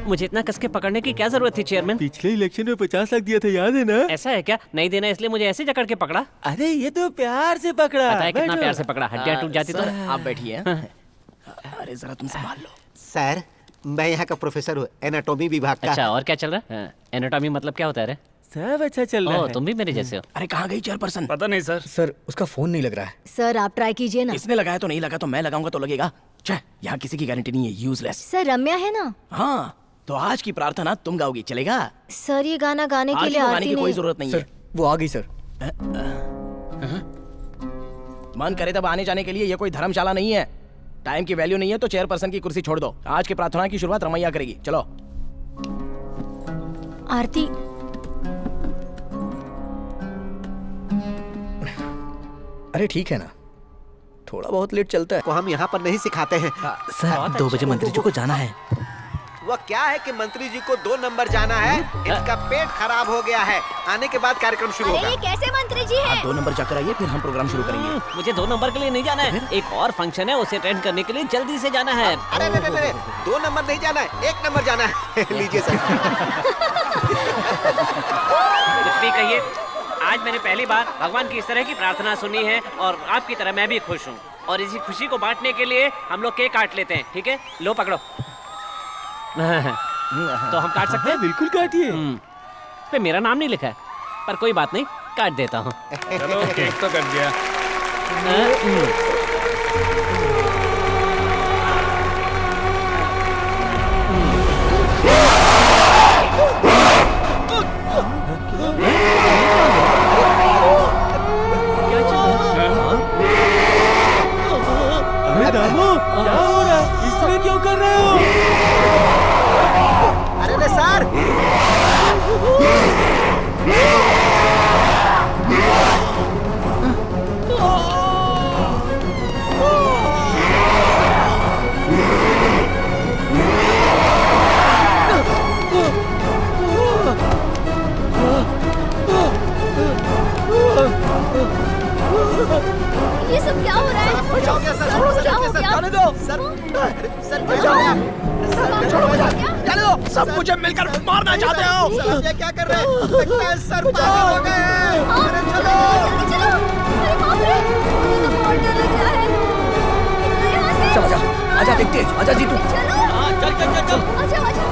मुझे इतना कसके पकड़ने की क्या जरूरत थी चेयरमैन? पिछले इलेक्शन में 50 लाख दिया था, याद है ना? ऐसा है क्या? नहीं देना इसलिए मुझे ऐसे जकड़ के पकड़ा? अरे ये तो प्यार से पकड़ा। पता है कितना प्यार से पकड़ा? हड्डियां टूट जाती तो। आप बैठिए। अरे जरा तुम संभाल लो। सर, मैं यहाँ का प्रोफेसर हूँ, एनाटॉमी विभाग का। अच्छा, और क्या चल रहा है? एनाटॉमी मतलब क्या होता है रे? सब अच्छा चल रहा ओह, है। तुम भी मेरे जैसे हो। अरे कहाँ गई चेयरपर्सन? पता नहीं सर। सर उसका फोन नहीं लग रहा है। सर आप ट्राई कीजिए ना। इसने लगाया तो नहीं लगा तो मैं लगाऊंगा तो लगेगा। छह, यहाँ किसी की गारंटी नहीं है, यूजलेस। सर रम्या है ना? हाँ, तो आज की प्रार्थना तुम गाओगी, चलेगा? सर ये गाना गाने के आज लिए तो गाने आरती की कोई ने जरूरत नहीं सर है। वो आ गई सर। मन करे तब आने जाने के लिए, ये कोई धर्मशाला नहीं है। टाइम की वैल्यू नहीं है तो चेयरपर्सन की कुर्सी छोड़ दो। आज की प्रार्थना की शुरुआत रमैया करेगी, चलो। आरती। अरे ठीक है ना, थोड़ा बहुत लेट चलता है। को हम यहाँ पर नहीं सिखाते हैं। सर 2 बजे मंत्री जी को जाना है। वो क्या है कि मंत्री जी को 2 नंबर जाना है, इनका पेट खराब हो गया है। आने के बाद कार्यक्रम शुरू होगा। कैसे मंत्री जी आप 2 नंबर जाकर आइए, फिर हम प्रोग्राम शुरू करेंगे। मुझे 2 नंबर के लिए नहीं जाना है। एक और फंक्शन है, उसे अटेंड करने के लिए जल्दी से जाना है। अरे नहीं, 2 नंबर नहीं जाना है, 1 नंबर जाना है। लीजिए सर। कुछ भी कहिए, आज मैंने पहली बार भगवान की इस तरह की प्रार्थना सुनी है और आपकी तरह मैं भी खुश हूँ। और इसी खुशी को बांटने के लिए हम लोग केक काट लेते हैं, ठीक है? लो पकड़ो। तो हम काट सकते हैं? बिल्कुल काटिए। पे मेरा नाम नहीं लिखा है, पर कोई बात नहीं, काट देता हूँ। चलो केक तो कर दिया। अरे दामू, क्या हो रहा है? इस तरह क्यों कर रहे हो? अरे नहीं सर। ये सब क्या हो रहा है? बचाओ क्या सर? सर, क्या हो गया? जाने दो। सर, सर बचाओ। सर छोड़ो मुझे। जाने दो। सब मुझे मिलकर मारना चाहते हो। सर ये क्या कर रहे हैं? लगता है सर पागल हो गए हैं। अरे चलो। जल्दी चलो। अरे बाप रे, मुझे तो बहुत डर लग रहा है। निकलो यहाँ से। चल आजा, आजा देखते हैं, आजा जीतू। चलो। चल। आजा आजा।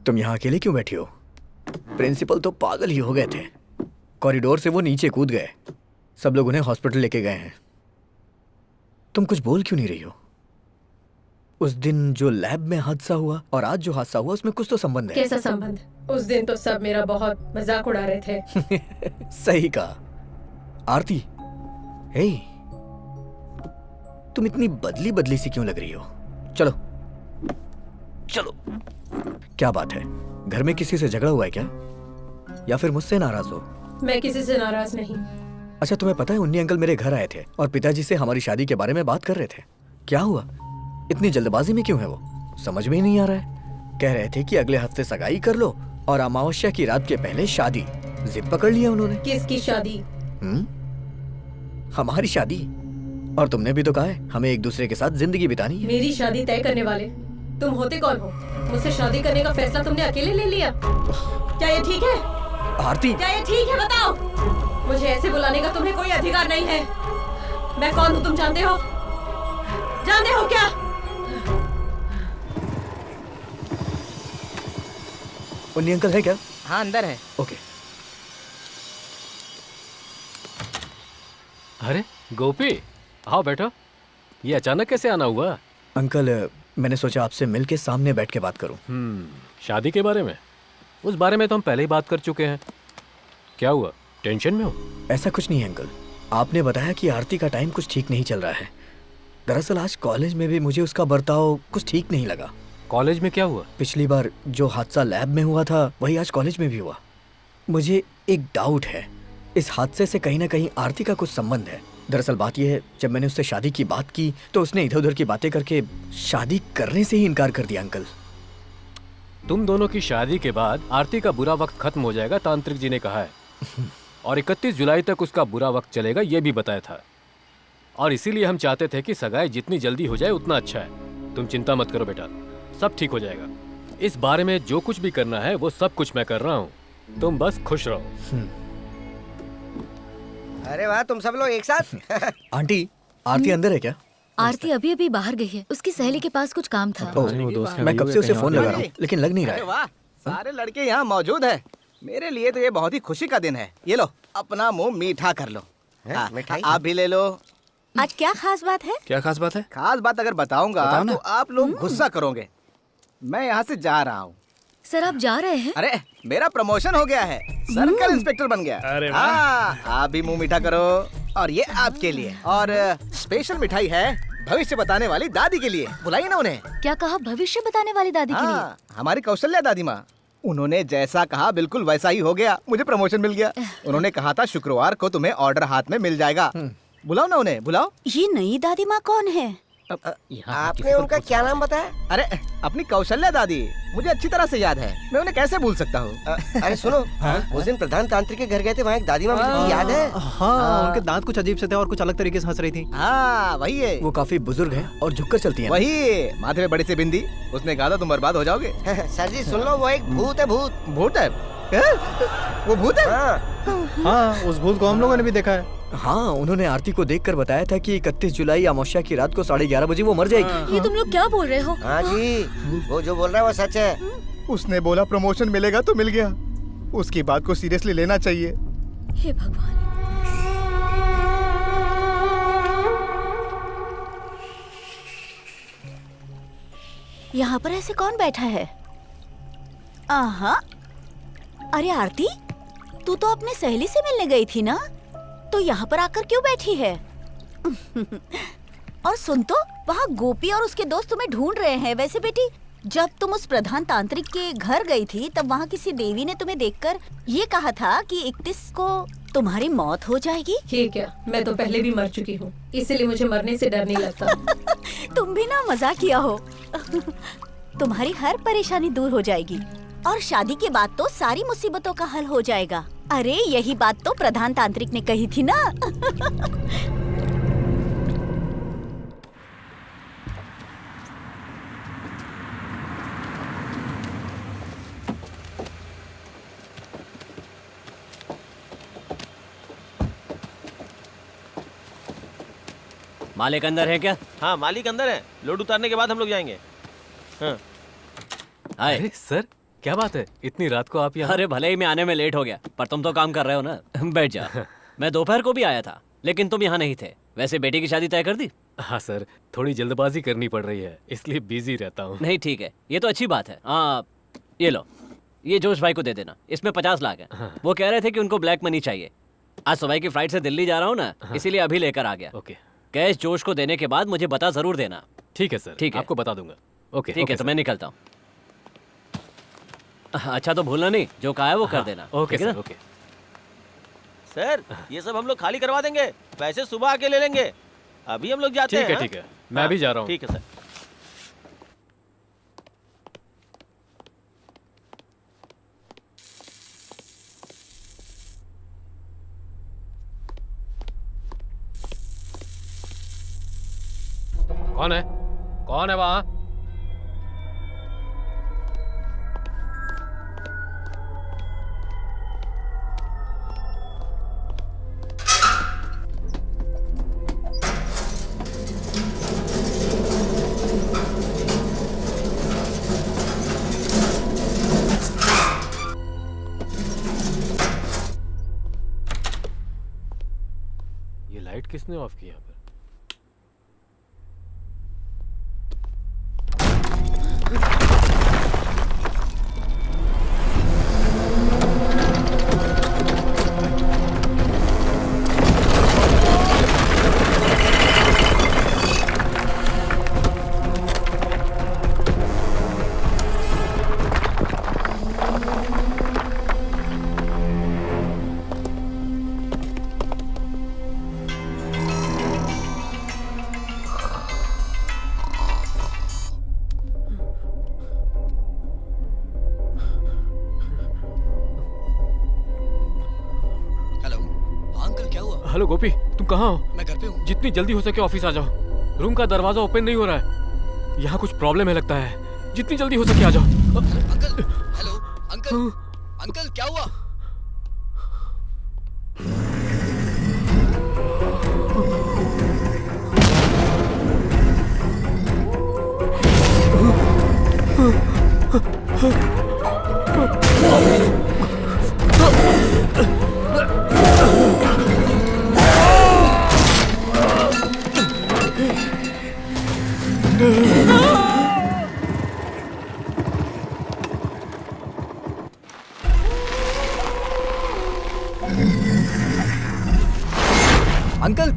तुम यहाँ अकेले क्यों बैठी हो? प्रिंसिपल तो पागल ही हो गए थे। कॉरिडोर से वो नीचे कूद गए। सब लोग उन्हें हॉस्पिटल लेके गए हैं। तुम कुछ बोल क्यों नहीं रही हो? उस दिन जो लैब में हादसा हुआ और आज जो हादसा हुआ उसमें कुछ तो संबंध है। कैसा संबंध? उस दिन तो सब मेरा बहुत मजाक उड़ा रहे थे। सही कहा। आरती, हे, तुम इतनी बदली बदली सी क्यों लग रही हो? चलो चलो। क्या बात है? घर में किसी से झगड़ा हुआ है क्या? या फिर मुझसे नाराज हो? मैं किसी से नाराज नहीं। अच्छा, तुम्हें पता है उन्नी अंकल मेरे घर आए थे और पिताजी से हमारी शादी के बारे में बात कर रहे थे। क्या हुआ? इतनी जल्दबाजी में क्यों है वो? समझ में ही नहीं आ रहा है। कह रहे थे कि अगले हफ्ते सगाई कर लो और अमावस्या की रात के पहले शादी। जिद पकड़ लिया उन्होंने। किसकी शादी? हमारी शादी। और तुमने भी तो कहा है हमें एक दूसरे के साथ जिंदगी बितानी है। मेरी शादी तय करने वाले तुम होते कौन हो? मुझसे शादी करने का फैसला तुमने अकेले ले लिया। क्या ये ठीक है? आरती, क्या ये ठीक है? बताओ। मुझे ऐसे बुलाने का तुम्हें कोई अधिकार नहीं है। मैं कौन हूँ तुम जानते हो? जानते हो क्या? उन्नी अंकल है क्या? हाँ अंदर है। ओके। अरे गोपी, आओ बैठो। ये अचानक कैसे आना हुआ? अंकल, मैंने सोचा आपसे मिल के सामने बैठ के बात करूं। शादी के बारे में? उस बारे में तो हम पहले ही बात कर चुके हैं। क्या हुआ, टेंशन में हो? ऐसा कुछ नहीं है अंकल, आपने बताया कि आरती का टाइम कुछ ठीक नहीं चल रहा है। दरअसल आज कॉलेज में भी मुझे उसका बर्ताव कुछ ठीक नहीं लगा। कॉलेज में क्या हुआ? पिछली बार जो हादसा लैब में हुआ था वही आज कॉलेज में भी हुआ। मुझे एक डाउट है, इस हादसे से कहीं ना कहीं आरती का कुछ संबंध है। दरअसल बात यह है, जब मैंने उससे शादी की बात की तो उसने इधर उधर की बातें करके शादी करने से ही इनकार कर दिया। अंकल, तुम दोनों की शादी के बाद आरती का बुरा वक्त खत्म हो जाएगा, तांत्रिक जी ने कहा है। और 31 जुलाई तक उसका बुरा वक्त चलेगा, ये भी बताया था। और इसीलिए हम चाहते थे कि सगाई जितनी जल्दी हो जाए उतना अच्छा है। तुम चिंता मत करो बेटा, सब ठीक हो जाएगा। इस बारे में जो कुछ भी करना है वो सब कुछ मैं कर रहा हूँ, तुम बस खुश रहो। अरे वाह, तुम सब लोग एक साथ। आंटी, आरती अंदर है क्या? आरती अभी अभी बाहर गई है, उसकी सहेली के पास कुछ काम था। मैं कब से उसे फोन लगा रहा हूँ लेकिन लग नहीं रहा अरे है। वाह, सारे लड़के यहाँ मौजूद हैं। मेरे लिए तो ये बहुत ही खुशी का दिन है। ये लो, अपना मुंह मीठा कर लो। हाँ, मिठाई? आप भी ले लो। आज क्या खास बात है? क्या खास बात है? खास बात अगर बताऊंगा तो आप लोग गुस्सा करोगे। मैं यहाँ से जा रहा हूँ। सर आप जा रहे हैं? अरे मेरा प्रमोशन हो गया है, सर्कल इंस्पेक्टर बन गया। अरे वाह। हाँ, आप भी मुंह मीठा करो। और ये आपके लिए, और स्पेशल मिठाई है भविष्य बताने वाली दादी के लिए। बुलाइए ना उन्हें। क्या कहा? भविष्य बताने वाली दादी के लिए? हाँ, हमारी कौशल्या दादी माँ। उन्होंने जैसा कहा बिल्कुल वैसा ही हो गया, मुझे प्रमोशन मिल गया। उन्होंने कहा था शुक्रवार को तुम्हें ऑर्डर हाथ में मिल जाएगा। बुलाओ ना उन्हें, बुलाओ। ये नई दादी माँ कौन है? आपने उनका क्या नाम बताया? अरे अपनी कौशल्या दादी, मुझे अच्छी तरह से याद है, मैं उन्हें कैसे भूल सकता हूँ। अरे सुनो, उस दिन प्रधान तांत्रिक के घर गए थे, वहाँ एक दादी माँ मिली थी, याद है? हाँ, उनके दांत कुछ अजीब से थे और कुछ अलग तरीके से हंस रही थी। हाँ वही है। वो काफी बुजुर्ग है और झुककर चलती है। वही माथे में बड़ी सी बिंदी। उसने कहा था तुम बर्बाद हो जाओगे। सर जी सुन लो, वो एक भूत है, भूत। भूत है? वो भूत है? हाँ, उस भूत को हम लोगों ने भी देखा है। हाँ, उन्होंने आरती को देखकर बताया था कि 31 जुलाई अमावस्या की रात को 11:30 बजे वो मर जाएगी। ये तुम लोग क्या बोल रहे हो? हाँ जी, वो जो बोल रहा है वो सच है। उसने बोला प्रमोशन मिलेगा तो मिल गया। उसकी बात को सीरियसली लेना चाहिए। हे भगवान। यहाँ पर ऐसे कौन बैठा है? आहा, अरे आरती, तू तो अपनी सहेली से मिलने गई थी ना, तो यहाँ पर आकर क्यों बैठी है? और सुन तो, वहाँ गोपी और उसके दोस्त तुम्हें ढूंढ रहे हैं। वैसे बेटी, जब तुम उस प्रधान तांत्रिक के घर गई थी तब वहाँ किसी देवी ने तुम्हें देखकर ये कहा था कि 31 को तुम्हारी मौत हो जाएगी। ये क्या, मैं तो पहले भी मर चुकी हूँ, इसीलिए मुझे मरने से डर नहीं लगता। तुम भी ना मजाक किया हो। तुम्हारी हर परेशानी दूर हो जाएगी और शादी के बाद तो सारी मुसीबतों का हल हो जाएगा। अरे यही बात तो प्रधान तांत्रिक ने कही थी ना। मालिक अंदर है क्या? हाँ मालिक अंदर है, लोड उतारने के बाद हम लोग जाएंगे। हाँ। हाय। अरे सर, क्या बात है, इतनी रात को आप यहाँ? अरे भले ही मैं आने में लेट हो गया, पर तुम तो काम कर रहे हो ना। बैठ जा। मैं दोपहर को भी आया था लेकिन तुम यहाँ नहीं थे। वैसे बेटी की शादी तय कर दी? हाँ सर, थोड़ी जल्दबाजी करनी पड़ रही है, इसलिए बिजी रहता हूँ। नहीं ठीक है, ये तो अच्छी बात है। ये लो, ये जोश भाई को दे देना, इसमें 50 लाख है। वो कह रहे थे कि उनको ब्लैक मनी चाहिए। आज सुबह की फ्लाइट से दिल्ली जा रहा हूँ ना, इसीलिए अभी लेकर आ गया। ओके। कैश जोश को देने के बाद मुझे बता जरूर देना। ठीक है सर, ठीक है, आपको बता दूंगा। ओके ठीक है, तो मैं निकलता हूँ। अच्छा तो भूलना नहीं, जो कहा है वो कर देना। ओके ठीक है सर, ना? ओके। सर ये सब हम लोग खाली करवा देंगे, पैसे सुबह आके ले लेंगे। अभी हम लोग जाते हैं। ठीक है, ठीक है, मैं भी जा रहा हूँ। ठीक है सर। कौन है? कौन है वहाँ? ये लाइट किसने ऑफ की यहाँ पर? हेलो गोपी, तुम कहाँ हो? मैं घर पे हूँ। जितनी जल्दी हो सके ऑफिस आ जाओ। रूम का दरवाजा ओपन नहीं हो रहा है। यहाँ कुछ प्रॉब्लम है लगता है। जितनी जल्दी हो सके आ जाओ। अंकल, हेलो, अंकल, अंकल क्या हुआ? Uncle,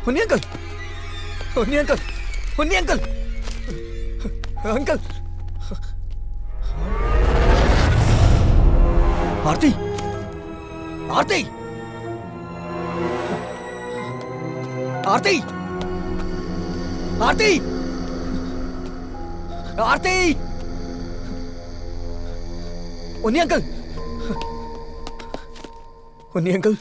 Hunni uncle, Hunni uncle, Hunni uncle, uncle, Aarti, Aarti, Aarti, Aarti, Aarti, Hunni uncle, Hunni uncle,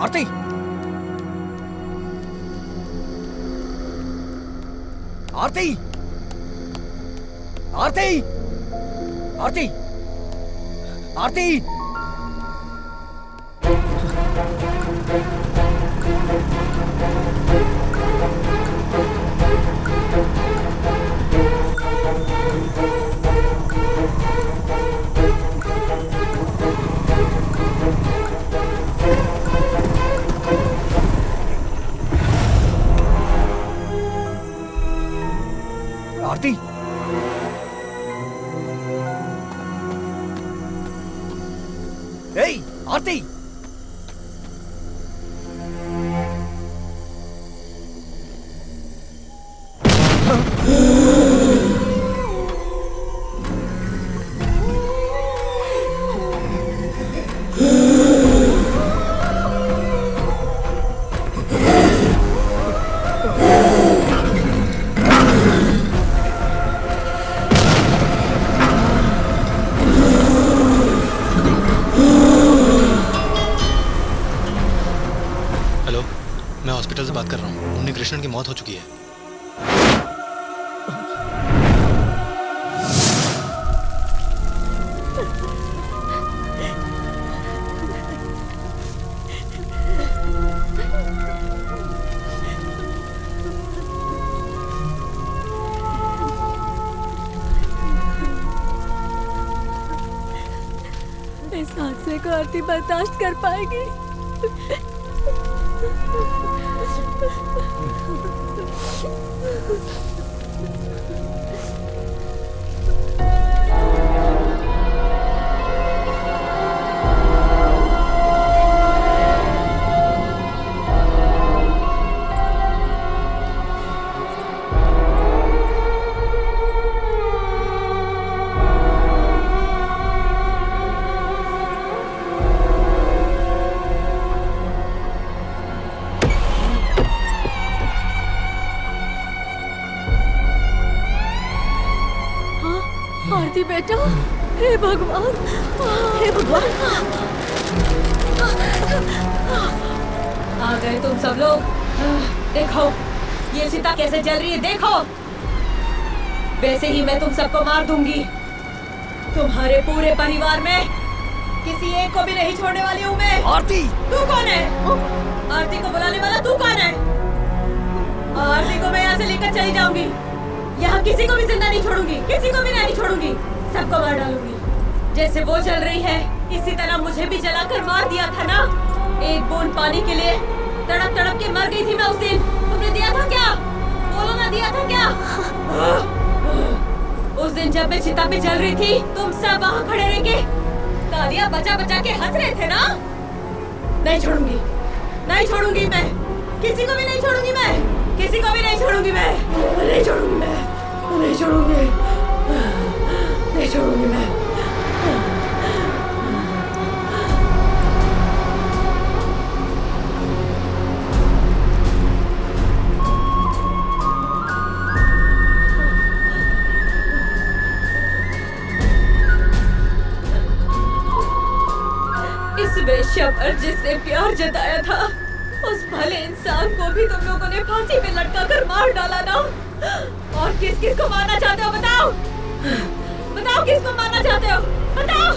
Aarti, Aarti, Aarti, Aarti, Aarti, Aarti, ए आरती, रहा हूँ, उन्नी कृष्णन की मौत हो चुकी है। इस हादसे को आरती बर्दाश्त कर पाएगी? आरती बेटा, हे भगवान, हे भगवान। आ गए तुम सब लोग। देखो ये चिता कैसे जल रही है, देखो। वैसे ही मैं तुम सबको मार दूंगी। तुम्हारे पूरे परिवार में किसी एक को भी नहीं छोड़ने वाली हूँ मैं। आरती, तू कौन है? आरती को बुलाने वाला तू कौन है? आरती को मैं यहाँ से लेकर चली जाऊंगी। यहाँ किसी को भी जिंदा नहीं छोड़ूंगी, किसी को भी नहीं छोड़ूंगी, सबको मार डालूंगी। जैसे वो जल रही है, इसी तरह मुझे भी जलाकर मार दिया था ना। एक बूंद पानी के लिए तड़प तड़प के मर गई थी मैं उस दिन। तुमने दिया था क्या? बोलो ना, दिया था क्या? उस दिन जब मैं चिता पे जल रही थी, तुम सब वहाँ खड़े रह के तालियां बजा बजा के हंस रहे थे ना। नहीं छोड़ूंगी, नहीं छोड़ूंगी मैं, किसी को भी नहीं छोड़ूंगी मैं, किसी को भी नहीं छोड़ूंगी मैं, नहीं छोड़ूंगी मैं, नहीं छोड़ूंगी, नहीं छोड़ूंगी मैं। इस वेश्या पर जिसने प्यार जताया था, उस भले इंसान को भी तुम लोगों ने फांसी पे लटका कर मार डाला ना। और किस किस को मारना चाहते हो बताओ? बताओ किसको मारना चाहते हो? बताओ।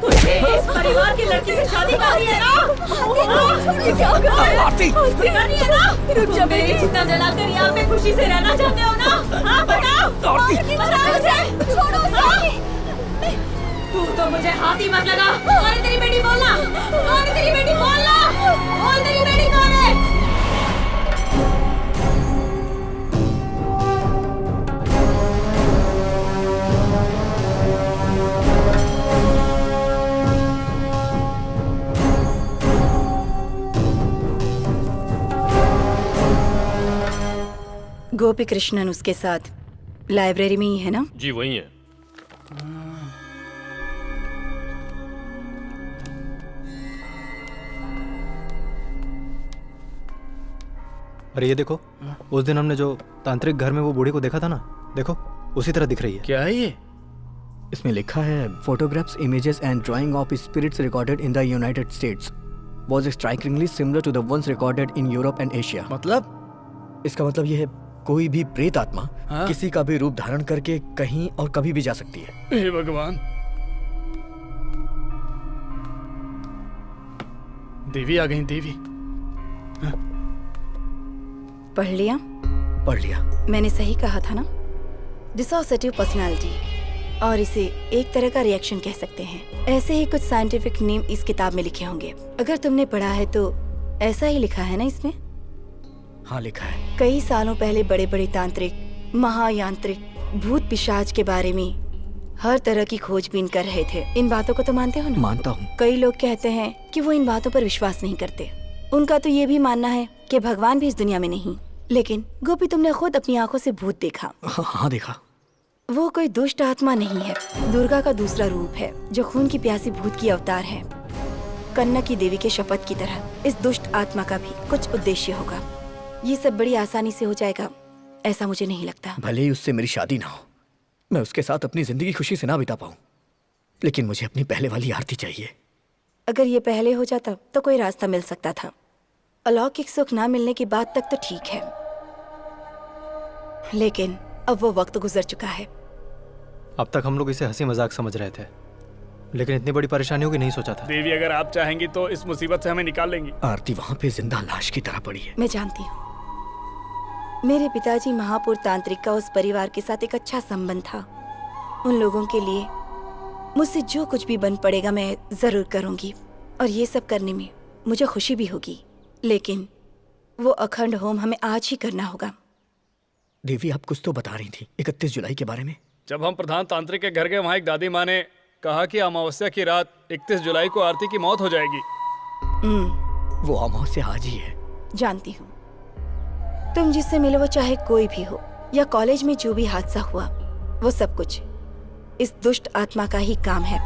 मुझे इस परिवार की लड़की से शादी करनी है ना? करनी है ना? तुम मेरी चिता जलाकर यहाँ पे खुशी से रहना चाहते हो ना? हाँ बताओ, बताओ मुझे। तू तो मुझे हाथी मत लगा। कौन है तेरी बेटी? बोलना। कौन है तेरी बेटी? बोलना। बोल, तेरी बेटी कौन है? गोपी कृष्णन उसके साथ लाइब्रेरी में ही है ना? जी वही है। अरे ये देखो, उस दिन हमने जो तांत्रिक घर में वो बूढ़ी को देखा था ना, देखो उसी तरह दिख रही है। क्या है ये? इसमें लिखा है photographs, images and drawing of spirits recorded in the United States was strikingly similar to the ones recorded in Europe and Asia. मतलब? इसका मतलब ये है कोई भी प्रेत आत्मा किसी का भी रूप धारण करके कहीं और कभी भी जा सकती है। हे भगवान, देवी आ गई। देवी पढ़ लिया? पढ़ लिया। मैंने सही कहा था ना? डिसोसिएटिव पर्सनालिटी, और इसे एक तरह का रिएक्शन कह सकते हैं। ऐसे ही कुछ साइंटिफिक नेम इस किताब में लिखे होंगे। अगर तुमने पढ़ा है तो ऐसा ही लिखा है ना इसमें? हाँ लिखा है। कई सालों पहले बड़े बड़े तांत्रिक, महायांत्रिक, भूत पिशाच के बारे में हर तरह की खोजबीन कर रहे थे। इन बातों को तो मानते हो ना? मानता हूँ। कई लोग कहते हैं कि वो इन बातों पर विश्वास नहीं करते। उनका तो ये भी मानना है कि भगवान भी इस दुनिया में नहीं। लेकिन गोपी, तुमने खुद अपनी आंखों से भूत देखा। हाँ देखा। वो कोई दुष्ट आत्मा नहीं है, दुर्गा का दूसरा रूप है, जो खून की प्यासी भूत की अवतार है। कन्ना की देवी के शपथ की तरह इस दुष्ट आत्मा का भी कुछ उद्देश्य होगा। ये सब बड़ी आसानी से हो जाएगा ऐसा मुझे नहीं लगता। भले ही उससे मेरी शादी ना हो, मैं उसके साथ अपनी जिंदगी खुशी से ना बिता पाऊं, लेकिन मुझे अपनी पहले वाली आरती चाहिए। अगर ये पहले हो जाता तो कोई रास्ता मिल सकता था, अलौकिक सुख ना मिलने की बात तक तो ठीक है, लेकिन अब वो वक्त गुजर चुका है। अब तक हम लोग इसे हंसी मजाक समझ रहे थे, लेकिन इतनी बड़ी परेशानी होगी नहीं सोचा था। देवी अगर आप चाहेंगी तो इस मुसीबत से हमें निकाल लेंगी। आरती वहाँ पे जिंदा लाश की तरह पड़ी है। मैं जानती हूँ, मेरे पिताजी महापुर तांत्रिक का उस परिवार के साथ एक अच्छा संबंध था। उन लोगों के लिए मुझसे जो कुछ भी बन पड़ेगा मैं जरूर करूंगी, और ये सब करने में मुझे खुशी भी होगी, लेकिन वो अखंड होम हमें आज ही करना होगा। देवी आप कुछ तो बता रही थी 31 जुलाई के बारे में। जब हम प्रधान तांत्रिक के घर गए, वहाँ एक दादी माँ ने कहा कि अमावस्या की रात 31 जुलाई को आरती की मौत हो जाएगी। वो अमावस्या आज ही है। जानती हूँ, तुम जिससे मिलो वो चाहे कोई भी हो, या कॉलेज में जो भी हादसा हुआ, वो सब कुछ इस दुष्ट आत्मा का ही काम है।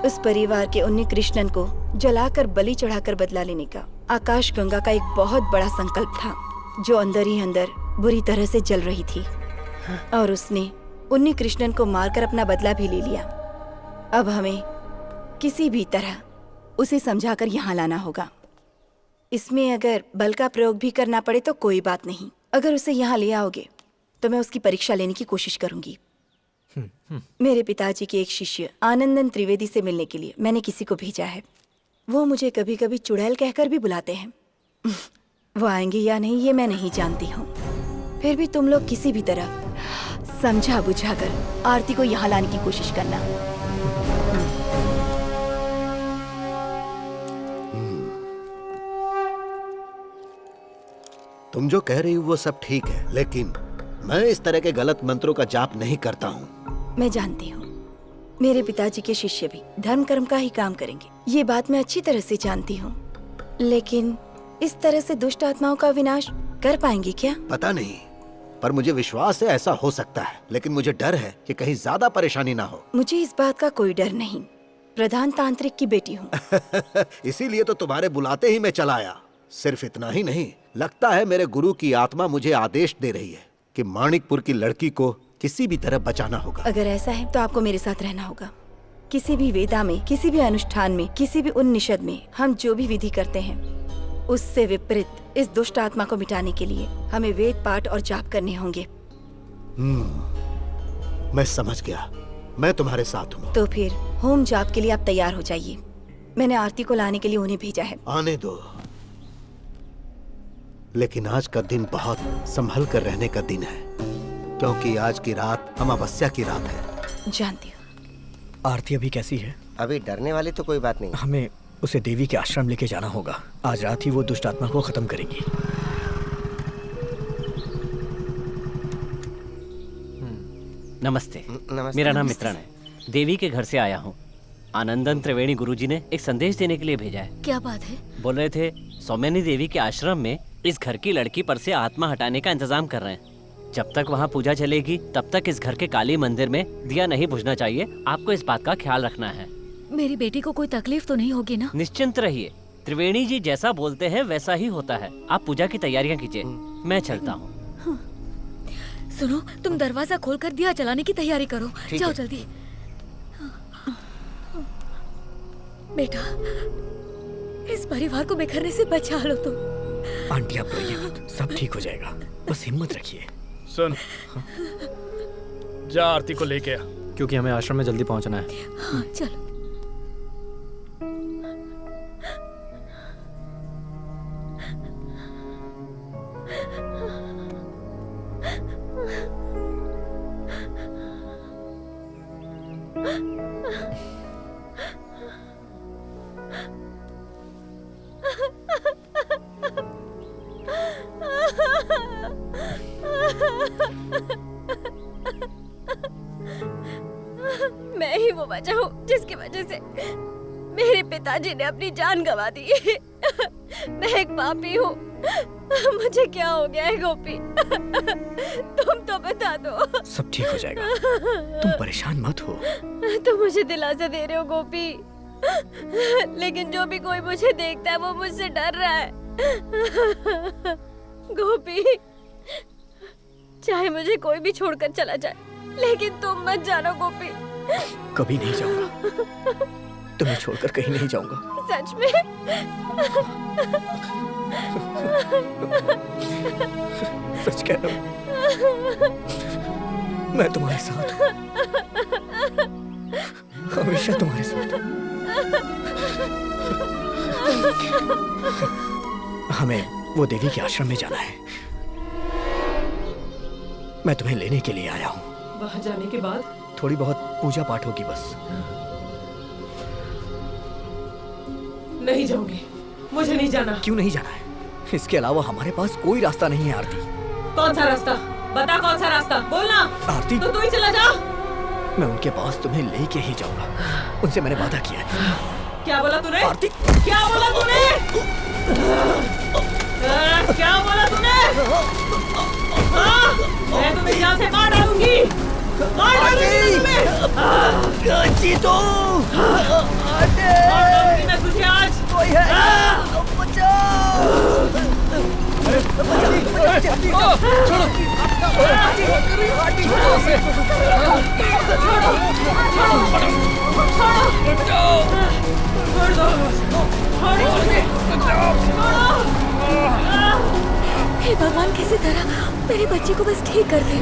उस परिवार के उन्हीं कृष्णन को जलाकर बलि चढ़ाकर बदला लेने का आकाश गंगा का एक बहुत बड़ा संकल्प था, जो अंदर ही अंदर बुरी तरह से जल रही थी, और उसने उन्हीं कृष्णन को मारकर अपना बदला भी ले लिया। अब हमें किसी भी तरह उसे समझाकर यहाँ लाना होगा। इसमें अगर बल का प्रयोग भी करना पड़े तो कोई बात नहीं। अगर उसे यहाँ ले आओगे तो मैं उसकी परीक्षा लेने की कोशिश करूंगी। मेरे पिताजी के एक शिष्य आनंदन त्रिवेदी से मिलने के लिए मैंने किसी को भेजा है। वो मुझे कभी कभी चुड़ैल कहकर भी बुलाते हैं। वो आएंगे या नहीं ये मैं नहीं जानती हूँ। फिर भी तुम लोग किसी भी तरह समझा बुझाकर आरती को यहाँ लाने की कोशिश करना। तुम जो कह रही हो वो सब ठीक है, लेकिन मैं इस तरह के गलत मंत्रों का जाप नहीं करता हूँ। मैं जानती हूँ, मेरे पिताजी के शिष्य भी धर्म कर्म का ही काम करेंगे, ये बात मैं अच्छी तरह से जानती हूँ, लेकिन इस तरह से दुष्ट आत्माओं का विनाश कर पाएंगे क्या? पता नहीं, पर मुझे विश्वास है ऐसा हो सकता है, लेकिन मुझे डर है कि कहीं ज्यादा परेशानी ना हो। मुझे इस बात का कोई डर नहीं, प्रधान तांत्रिक की बेटी हूँ। इसीलिए तो तुम्हारे बुलाते ही मैं चला आया। सिर्फ इतना ही नहीं, लगता है मेरे गुरु की आत्मा मुझे आदेश दे रही है कि माणिकपुर की लड़की को किसी भी तरह बचाना होगा। अगर ऐसा है तो आपको मेरे साथ रहना होगा। किसी भी वेदा में, किसी भी अनुष्ठान में, किसी भी उन्निषद में हम जो भी विधि करते हैं उससे विपरीत इस दुष्ट आत्मा को मिटाने के लिए हमें वेद पाठ और जाप करने होंगे। मैं समझ गया, मैं तुम्हारे साथ हूँ। तो फिर होम जाप के लिए आप तैयार हो जाइए। मैंने आरती को लाने के लिए उन्हें भेजा है। आने दो, लेकिन आज का दिन बहुत संभल कर रहने का दिन है, क्योंकि आज की रात अमावस्या की रात है। जानती हूँ। आरती अभी कैसी है? अभी डरने वाली तो कोई बात नहीं। हमें उसे देवी के आश्रम लेके जाना होगा। आज रात ही वो दुष्ट आत्मा को खत्म करेंगी। नमस्ते। नमस्ते। मेरा नाम मित्रण है, देवी के घर से आया हूँ। आनंदन त्रिवेणी गुरुजी ने एक संदेश देने के लिए भेजा है। क्या बात है? बोल रहे थे सौम्यनी देवी के आश्रम में इस घर की लड़की पर से आत्मा हटाने का इंतजाम कर रहे हैं। जब तक वहाँ पूजा चलेगी तब तक इस घर के काली मंदिर में दिया नहीं बुझना चाहिए। आपको इस बात का ख्याल रखना है। मेरी बेटी को कोई तकलीफ तो नहीं होगी ना? निश्चिंत रहिए, त्रिवेणी जी जैसा बोलते हैं वैसा ही होता है। आप पूजा की तैयारियां कीजिए, मैं चलता हूँ। सुनो, तुम दरवाजा खोलकर दिया जलाने की तैयारी करो। जाओ जल्दी। बेटा, इस परिवार को बिखरने से बचा लो तुम। आंटी आप रोइए मत, सब ठीक हो जाएगा, बस हिम्मत रखिए। सुन, जा आरती को लेके आ, क्योंकि हमें आश्रम में जल्दी पहुंचना है। हाँ, चलो। मैं ही वो वजह हूँ जिसकी वजह से मेरे पिताजी ने अपनी जान गंवा दी। मैं एक पापी हूँ। मुझे क्या हो गया है गोपी? तुम तो बता दो। सब ठीक हो जाएगा, तुम परेशान मत हो। तुम मुझे दिलासा दे रहे हो गोपी, लेकिन जो भी कोई मुझे देखता है वो मुझसे डर रहा है। गोपी, चाहे मुझे कोई भी छोड़कर चला जाए, लेकिन तुम मत जानो गोपी। कभी नहीं जाऊंगा। तुम्हें छोड़कर कहीं नहीं जाऊंगा। सच में? सच कह रहा हूँ, मैं तुम्हारे साथ हूँ, हमेशा तुम्हारे साथ हूँ। हमें वो देवी के आश्रम में जाना है। मैं तुम्हें लेने के लिए आया हूँ। वहाँ जाने के बाद थोड़ी बहुत पूजा पाठ होगी बस। नहीं जाऊंगी, मुझे नहीं जाना। क्यों नहीं जाना है? इसके अलावा हमारे पास कोई रास्ता नहीं है आरती। कौन सा रास्ता? बता कौन सा रास्ता, बोलना। आरती, तो तू ही चला जा। मैं उनके पास तुम्हें लेके ही जाऊंगा। उनसे मैंने वादा किया है। क्या बोला तूने? आरती, क्या बोला तूने? क्या बोला तूने? मैं तुम्हें यहाँ से मार डालूंगी। मार डालूंगी तुम्हें। जीतो, मार डालूंगी मैं तुझे आज। कोई है, बचाओ। हे भगवान, किसी तरह मेरी बच्ची को बस ठीक कर दे।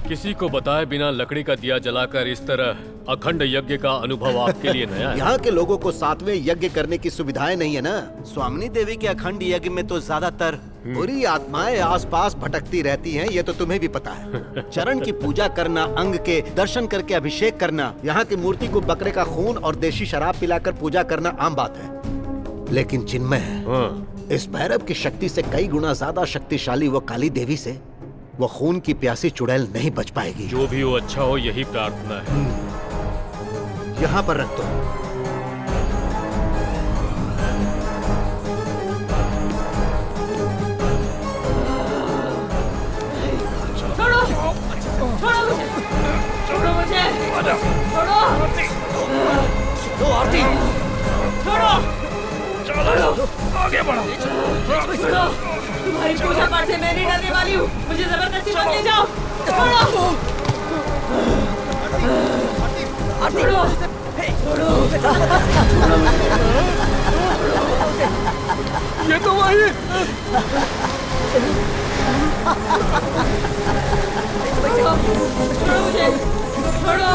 किसी को बताए बिना लकड़ी का दिया जलाकर इस तरह अखंड यज्ञ का अनुभव आपके लिए नया है। यहाँ के लोगों को 7वें यज्ञ करने की सुविधाएं नहीं है ना। स्वामिनी देवी के अखंड यज्ञ में तो ज्यादातर बुरी आत्माएं आसपास भटकती रहती हैं, ये तो तुम्हें भी पता है। चरण की पूजा करना, अंग के दर्शन करके अभिषेक करना, यहाँ की मूर्ति को बकरे का खून और देशी शराब पिलाकर पूजा करना आम बात है। लेकिन चिन्मय, इस भैरव की शक्ति से कई गुना ज्यादा शक्तिशाली वो काली देवी से वो खून की प्यासी चुड़ैल नहीं बच पाएगी। जो भी हो अच्छा हो, यही प्रार्थना है। यहाँ पर रख दो। छोड़ो, छोड़ो मुझे, छोड़ो मुझे, छोड़ो, आरती, छोड़ो, चलो आगे बढ़ो। छोड़ो। तुम्हारी पूजा पाठ से मैं नहीं डरने वाली हूँ। मुझे जबरदस्ती मत ले जाओ। छोड़ो, छोड़ो, छोड़ो। ये तो वही। छोड़ो मुझे, छोड़ो,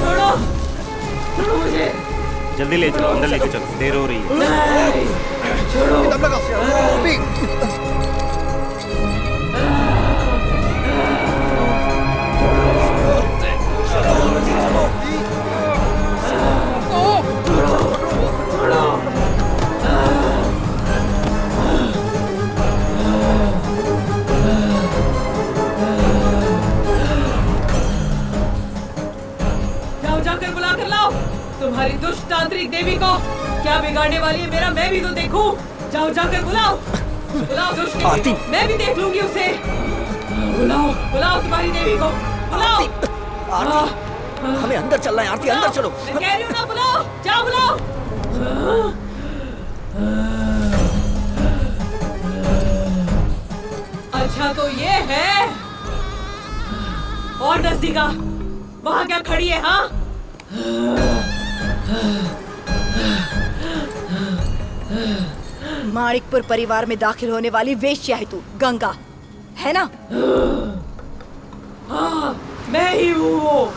छोड़ो, छोड़ो मुझे। जल्दी ले चलो, अंदर लेके चलो, देर हो रही है। छोड़ो। जाओ, जाकर बुला कर लाओ तुम्हारी दुष्ट तांत्रिक देवी को। क्या बिगाड़ने वाली है मेरा, मैं भी तो देखूं। जाओ, जाकर बुलाओ, बुलाओ दुष्ट देवी को, मैं भी देख लूंगी उसे। बुलाओ, बुलाओ तुम्हारी देवी को, बुलाओ। हमें अंदर चलना है आरती, अंदर चलो। मैं कह रही हूँ ना, बुलाओ, जाओ बुलाओ। अच्छा तो ये है, और नजदीका वहाँ क्या खड़ी है? हाँ, माणिकपुर परिवार में दाखिल होने वाली वेश्या है तू, गंगा, है ना? हाँ, मैं ही हूँ वो।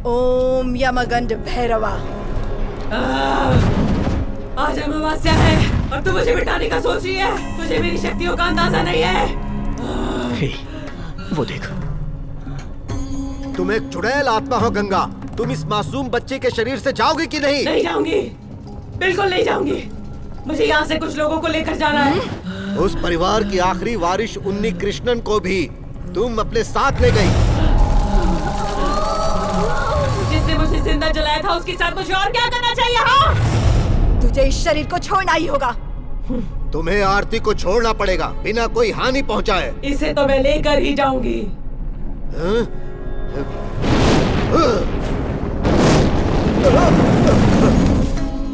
ओम यमगंड भैरवा। आज अमावस्या है और तू मुझे मिटाने का सोच रही है। तुझे मेरी शक्तियों का अंदाजा नहीं है। हे, वो देख। तुम एक चुड़ैल आत्मा हो गंगा। तुम इस मासूम बच्चे के शरीर से जाओगी कि नहीं? नहीं जाऊंगी, बिल्कुल नहीं जाऊंगी। मुझे यहाँ से कुछ लोगों को लेकर जाना है। उस परिवार की आखिरी वारिस उन्नी कृष्णन को भी तुम अपने साथ ले गई। जिसने मुझे जिंदा जलाया था उसके साथ मुझे और क्या करना चाहिए? हाँ, तुझे इस शरीर को छोड़ना ही होगा। तुम्हें आरती को छोड़ना पड़ेगा बिना कोई हानि पहुंचाए। इसे तो मैं लेकर ही जाऊंगी।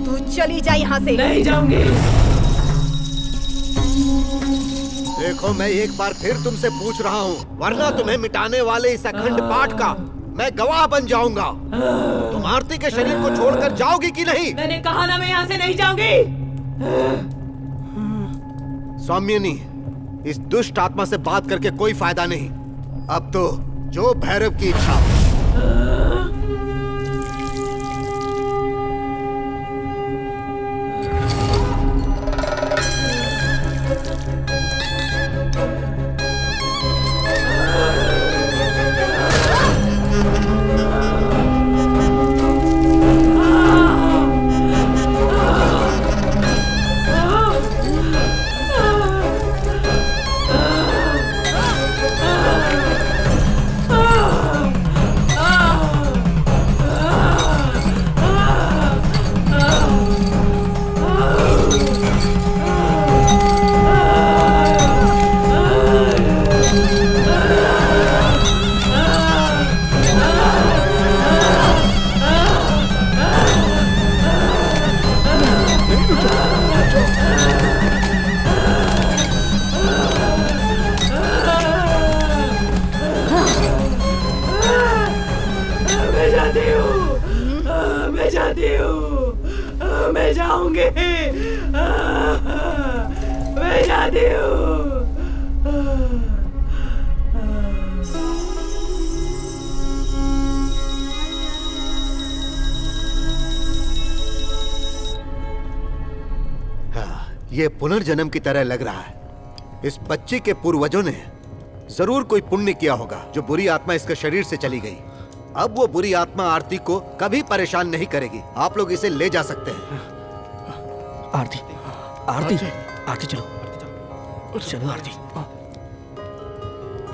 तू चली जा यहाँ से। नहीं जाऊंगी। देखो, मैं एक बार फिर तुमसे पूछ रहा हूँ, वरना तुम्हें मिटाने वाले इस अखंड पाठ का मैं गवाह बन जाऊंगा। तुम आरती के शरीर को छोड़कर जाओगी कि नहीं? मैंने कहा ना, मैं यहाँ से नहीं जाऊंगी। सौम्यनी, इस दुष्ट आत्मा से बात करके कोई फायदा नहीं। अब तो जो भैरव की इच्छा। मैं जाऊंगी। मैं जाती हूँ। ये पुनर्जन्म की तरह लग रहा है। इस बच्ची के पूर्वजों ने जरूर कोई पुण्य किया होगा जो बुरी आत्मा इसके शरीर से चली गई। अब वो बुरी आत्मा आरती को कभी परेशान नहीं करेगी। आप लोग इसे ले जा सकते हैं। आरती, आरती, आरती चलो, चलो आरती।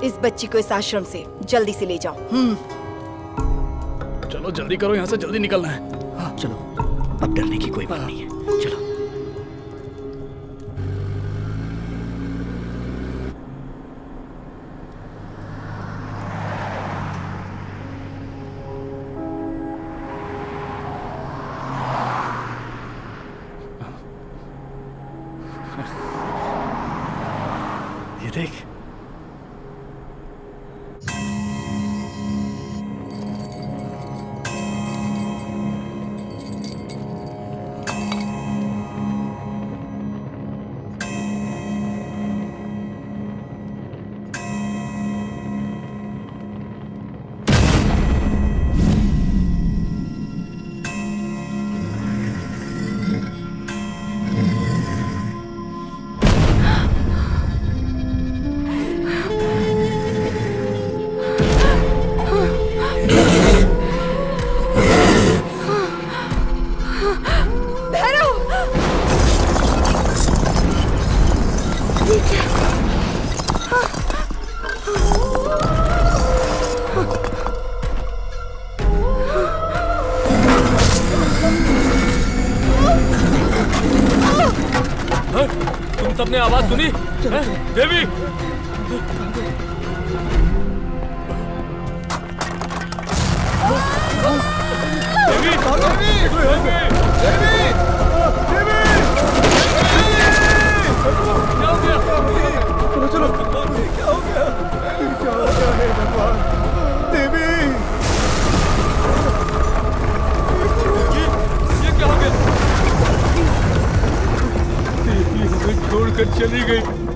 इस बच्ची को इस आश्रम से जल्दी से ले जाओ। चलो जल्दी करो, यहाँ से जल्दी निकलना है। हाँ चलो, अब डरने की कोई बात नहीं है। चलो। ये देख, तुम सबने आवाज सुनी? देवी, चली गई।